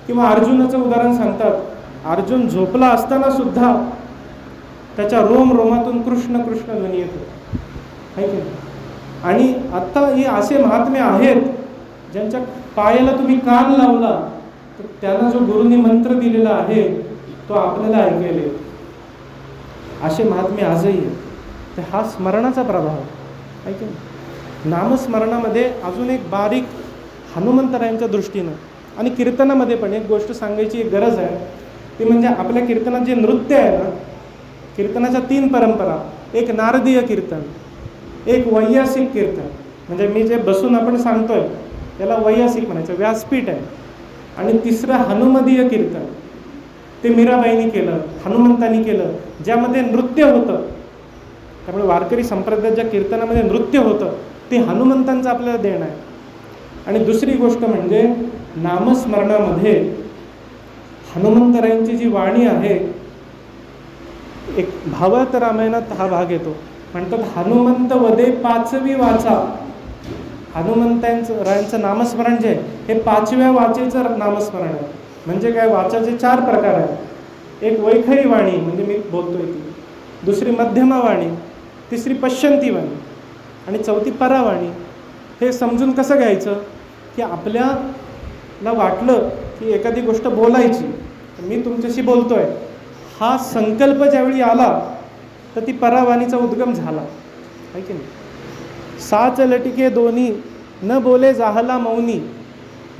किंवा अर्जुनाचं उदाहरण सांगतात, अर्जुन झोपला असताना सुद्धा त्याच्या रोमातून कृष्ण कृष्ण ध्वनी येत होता, आहे की नाही. आणि आत्ता हे असे महात्मे आहेत ज्यांच्या पायाला तुम्ही कान लावला तर त्यांना जो गुरुनी मंत्र दिलेला आहे तो आपल्याला ऐकायला येतो. असे महात्मे आजही आहेत. तर हा स्मरणाचा प्रभाव आहे की नाही. नामस्मरणामध्ये अजून एक बारीक हनुमंतरायांच्या दृष्टीनं आणि कीर्तनामध्ये पण एक गोष्ट सांगायची एक गरज आहे. ती म्हणजे आपल्या कीर्तनात जे नृत्य आहे ना, कीर्तनाच्या 3 परंपरा. एक नारदीय कीर्तन, एक वैयासिक कीर्तन, म्हणजे मी जे बसून आपण सांगतोय त्याला वैयासिक म्हणायचं, व्यासपीठ आहे. आणि तिसरं हनुमदीय कीर्तन, ते मीराबाईंनी केलं, हनुमंतांनी केलं, ज्यामध्ये नृत्य होतं. त्यामुळे वारकरी संप्रदायात ज्या कीर्तनामध्ये नृत्य होतं ते हनुमंतांचं आपल्याला देणं आहे. आणि दुसरी गोष्ट म्हणजे नामस्मरणामध्ये हनुमंतरायांची जी वाणी आहे, एक भावार्थ रामायणात हा भाग येतो. म्हणतात हनुमंत वदे 5वी वाचा. हनुमंतांचं नामस्मरण जे आहे हे 5व्या वाचेचं नामस्मरण आहे. म्हणजे काय? वाचाचे 4 प्रकार आहेत. एक वैखरी वाणी, म्हणजे मी बोलतोय ती. दुसरी मध्यमा वाणी, तिसरी पश्चंती वाणी आणि चौथी परावाणी. हे समजून कसं घ्यायचं की आपल्याला वाटलं की एखादी गोष्ट बोलायची, मी तुमच्याशी बोलतोय, हा संकल्प ज्यावेळी आला तर ती परावाणीचा उद्गम झाला, आहे की नाही. 6 लटिके दोन्ही न बोले जाहला मौनी,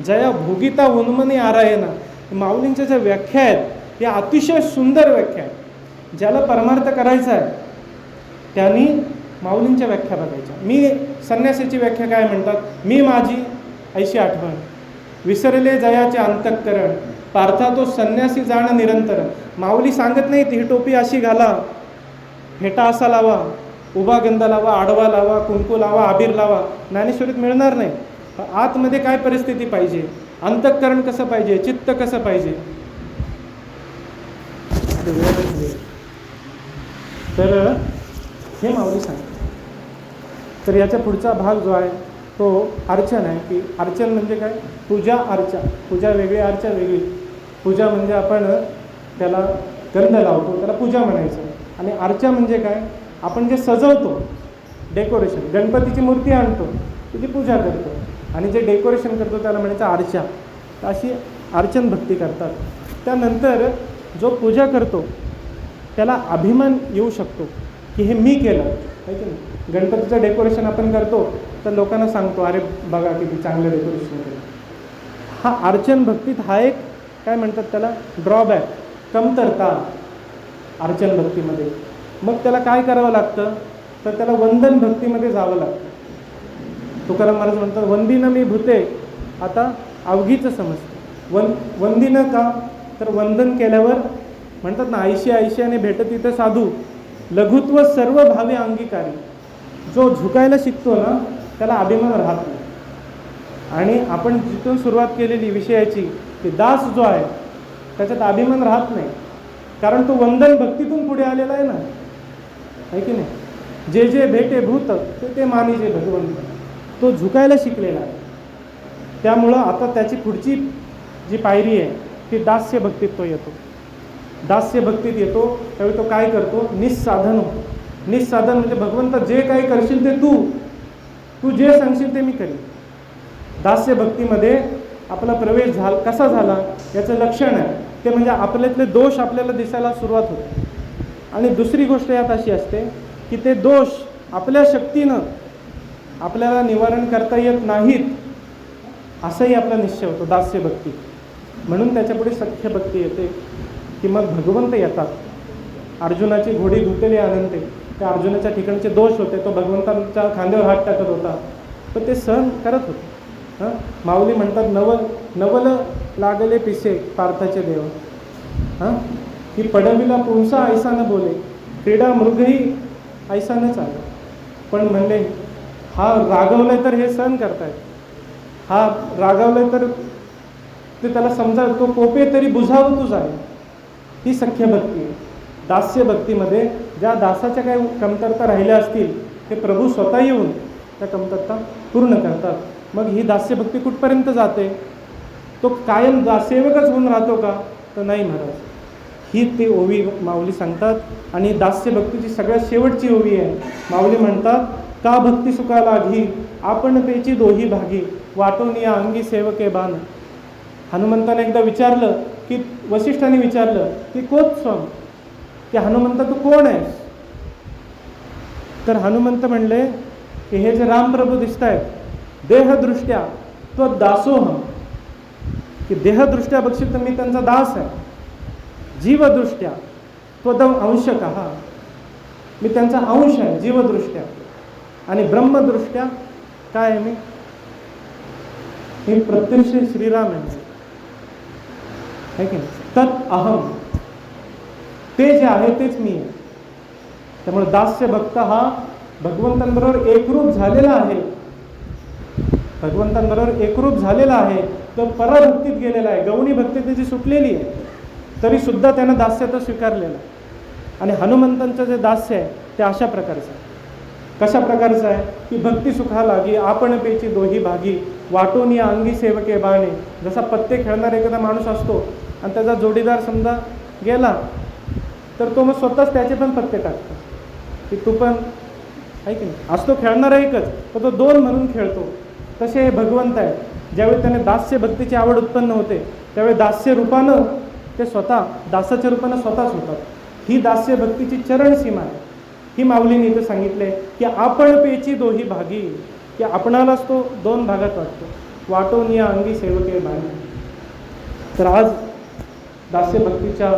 जया भोगिता उन्मनी आरायना. माऊलींच्या ज्या व्याख्या आहेत या अतिशय सुंदर व्याख्या आहेत. ज्याला परमार्थ करायचा आहे त्यांनी माऊलींच्या व्याख्या बघायच्या. मी संन्यासाची व्याख्या काय म्हणतात? मी माझी ऐशी आठवण, विसरले जयाचे अंतःकरण, पार्था तो संन्यासी जाणं निरंतर. माऊली सांगत नाहीत ही टोपी अशी घाला, फेटा असा लावा, उभा गंध लावा, आडवा लावा, कुंकू लावा, आबीर लावा. ज्ञानेश्वरीत मिळणार नाही. आतमध्ये काय परिस्थिती पाहिजे, अंतःकरण कसं पाहिजे, चित्त कसं पाहिजे. तर हे माऊली सांगतात. तर याच्या पुढचा भाग जो आहे तो अर्चन आहे. की अर्चन म्हणजे काय? पूजा अर्चा. पूजा वेगळी, अर्चा वेगळी. पूजा म्हणजे आपण त्याला गंध लावतो, त्याला पूजा म्हणायचं. आणि अर्चा म्हणजे काय? आपण जे सजवतो, डेकोरेशन, गणपतीची मूर्ती आणतो त्याची पूजा करतो आणि जे डेकोरेशन करतो त्याला म्हणायचं अर्चा. तर अशी अर्चन भक्ती करतात. त्यानंतर जो पूजा करतो त्याला अभिमान येऊ शकतो की हे मी केलं, आहे की नाही. गणपतीचं डेकोरेशन आपण करतो तर लोकांना सांगतो, अरे बघा किती चांगलं डेकोरेशन केलं. हा अर्चन भक्तीत हा एक काय म्हणतात त्याला ड्रॉबॅक, कमतरता अर्चन भक्तीमध्ये. मग त्याला काय करावं लागतं तर त्याला वंदन भक्तीमध्ये जावं लागतं. तुकाराम महाराज म्हणतात, वंदिनं मी भूते आता अवघीचं समजतं. वंदिनं का? तर वंदन केल्यावर म्हणतात ना, ऐशी ऐशाने भेटत तिथं साधू, लघुत्व सर्व भावे अंगीकारी. जो झुकायला शिकतो ना त्याला अभिमान राहत नाही. आणि आपण जिथून सुरुवात केलेली विषयाची की दास जो आहे त्याच्यात अभिमान राहत नाही, कारण तो वंदन भक्तीतून पुढे आलेला आहे ना, आहे की नाही. जे जे भेटे भूत ते ते मानिजे भगवंत. तो झुकायला शिकलेला आहे. त्यामुळं आता त्याची पुढची जी पायरी आहे ती दास्य भक्तीत तो येतो. दास्य भक्तीत येतो त्यावेळी तो काय करतो, निस्साधन होतो. निस्साधन म्हणजे भगवंत जे काही करशील ते तू जे सांगशील ते मी करीन. दास्य भक्तीमध्ये आपला प्रवेश कसा झाला याचं लक्षण आहे ते म्हणजे आपल्यातले दोष आपल्याला दिसायला सुरुवात होते. आणि दुसरी गोष्ट यात अशी असते की ते दोष आपल्या शक्तीनं आपल्याला निवारण करता येत नाहीत असाही आपला निश्चय होतो दास्य भक्ती. म्हणून त्याच्यापुढे सख्य भक्ती येते की मग भगवंत येतात. अर्जुनाची घोडी धुतली अनंते, त्या अर्जुनाच्या ठिकाणचे दोष होते, तो भगवंतांच्या खांद्यावर हात टाकत होता, तर ते सहन करत होते. माऊली म्हणतात नवल लागले पिसे पार्थाचे देव, की पडविला पुंसा ऐसा न बोले, क्रीडा मृगही ऐसा न चाले. पण म्हणले हा रागवलंय तर हे सहन करतायत, हा रागवलंय तर ते त्याला समजा तो कोपे तरी बुझावं तू जाईल. ही सख्य भक्ती आहे. दास्य भक्तीमध्ये ज्या दासाच्या काही कमतरता राहिल्या असतील ते प्रभू स्वतः येऊन त्या कमतरता पूर्ण करतात. मग ही दास्य भक्ती कुठपर्यंत जाते? तो कायम दासेवकच होऊन राहतो का? तर नाही महाराज. ही ती ओवी माऊली सांगतात. आणि दास्य भक्तीची सगळ्यात शेवटची ओवी आहे. माऊली म्हणतात का भक्ती सुखा लागी आपण पेची दोही भागी, वाटून या अंगी सेवके बाण. हनुमंताने एकदा विचारलं की वसिष्ठाने विचारलं की कोच स्वामी, की हनुमंत तू कोण आहेस? तर हनुमंत म्हणले की हे जे रामप्रभू दिसत आहेत देहदृष्ट्या तो दासोहम, की देहदृष्ट्या बघशील तर मी त्यांचा दास आहे. जीवदृष्ट्या त्वदम अंशकः, मी त्यांचा अंश आहे जीवदृष्ट्या. आणि ब्रह्मदृष्ट्या काय आहे मी प्रत्यक्ष श्रीराम आहे की नाही. तत् अहम, ते जे आहे तेच मी आहे. त्यामुळे दास्य भक्त हा भगवंतांबरोबर एकरूप झालेला आहे. भगवंतांबरोबर एकरूप झालेला आहे. तो पराभक्तीत गेलेला आहे. गौणी भक्ती त्याची सुटलेली आहे तरी सुद्धा त्यानं दास्य तर स्वीकारलेलं आहे. आणि हनुमंतांचं जे दास्य आहे ते अशा प्रकारचं आहे. कशा प्रकारचं आहे की भक्ती सुखा लागी आपण पेची दोही भागी, वाटून या अंगी सेवके बाणे. जसा पत्ते खेळणारा एखादा माणूस असतो आणि त्याचा जोडीदार समजा गेला तर तो मग स्वतःच त्याचे पण पत्ते टाकतो की तू पण आहे की नाही. असतो खेळणारा एकच पण तो दोन म्हणून खेळतो. तसे हे भगवंत आहे. ज्यावेळी त्याने दास्य भक्तीची आवड उत्पन्न होते त्यावेळी दास्य रूपानं ते स्वतः दासाच्या रूपानं स्वतःच होतात. ही दास्य भक्तीची चरण सीमा आहे. ही माऊलीने इथं सांगितले की आपण पेची दोही भागी, की आपणालाच तो दोन भागात वाटतो. वाटून या अंगी सेवके बाणे. तर आज दास्य भक्तीच्या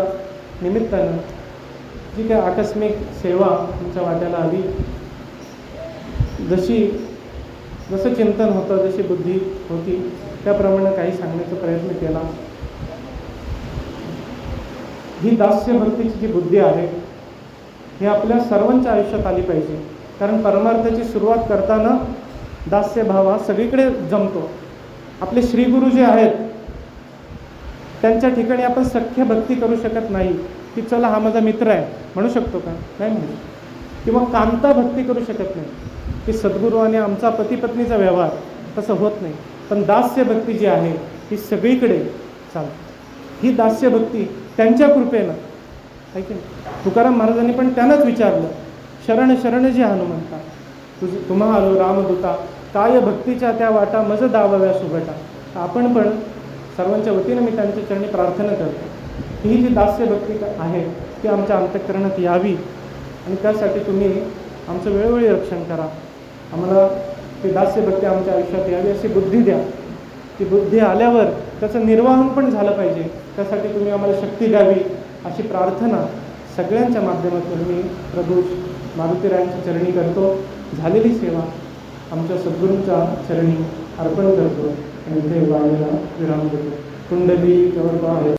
निमित्तानं जी काय आकस्मिक सेवा तुमच्या वाट्याला आली, जसं चिंतन होतं, जशी बुद्धी होती त्याप्रमाणे काही सांगण्याचा प्रयत्न केला. ही दास्य भक्तीची जी बुद्धी आहे ही आपल्या सर्वांच्या आयुष्यात आली पाहिजे. कारण परमार्थाची सुरुवात करताना दास्य भाव हा सगळीकडे जमतो. आपले श्रीगुरु जे आहेत त्यांच्या ठिकाणी आपण सख्य भक्ती करू शकत नाही की चला हा माझा मित्र आहे म्हणू शकतो का? नाही म्हणू. किंवा कांता भक्ती करू शकत नाही की सद्गुरू आणि आमचा पती पत्नीचा व्यवहार, तसं होत नाही. पण दास्य भक्ती जी आहे ही सगळीकडे चालते. ही दास्य भक्ती त्यांच्या कृपेनं आहे की नाही. तुकाराम महाराजांनी पण त्यांनाच विचारलं, शरण शरण जे हनुमंता, तुम्हा आलो रामदूता, काय भक्तीच्या त्या वाटा मज दावाव्या सुगटा. आपण पण सर्वांच्या वतीनं मी त्यांच्या चरणी प्रार्थना करतो ही जी दास्य भक्ती आहे ती आमच्या अंतःकरणात यावी. आणि त्यासाठी तुम्ही आमचं वेळोवेळी रक्षण करा. आम्हाला ती दास्य भक्ती आमच्या आयुष्यात यावी अशी बुद्धी द्या. ती बुद्धी आल्यावर त्याचं निर्वाहन पण झालं पाहिजे. त्यासाठी तुम्ही आम्हाला शक्ती द्यावी अशी प्रार्थना सगळ्यांच्या माध्यमातून मी प्रभू मारुतीरायांच्या चरणी करतो. झालेली सेवा आमच्या सद्गुरूंच्या चरणी अर्पण करतो आणि इथे वाणीला विराम देतो. कुंडली गौरवा आहे.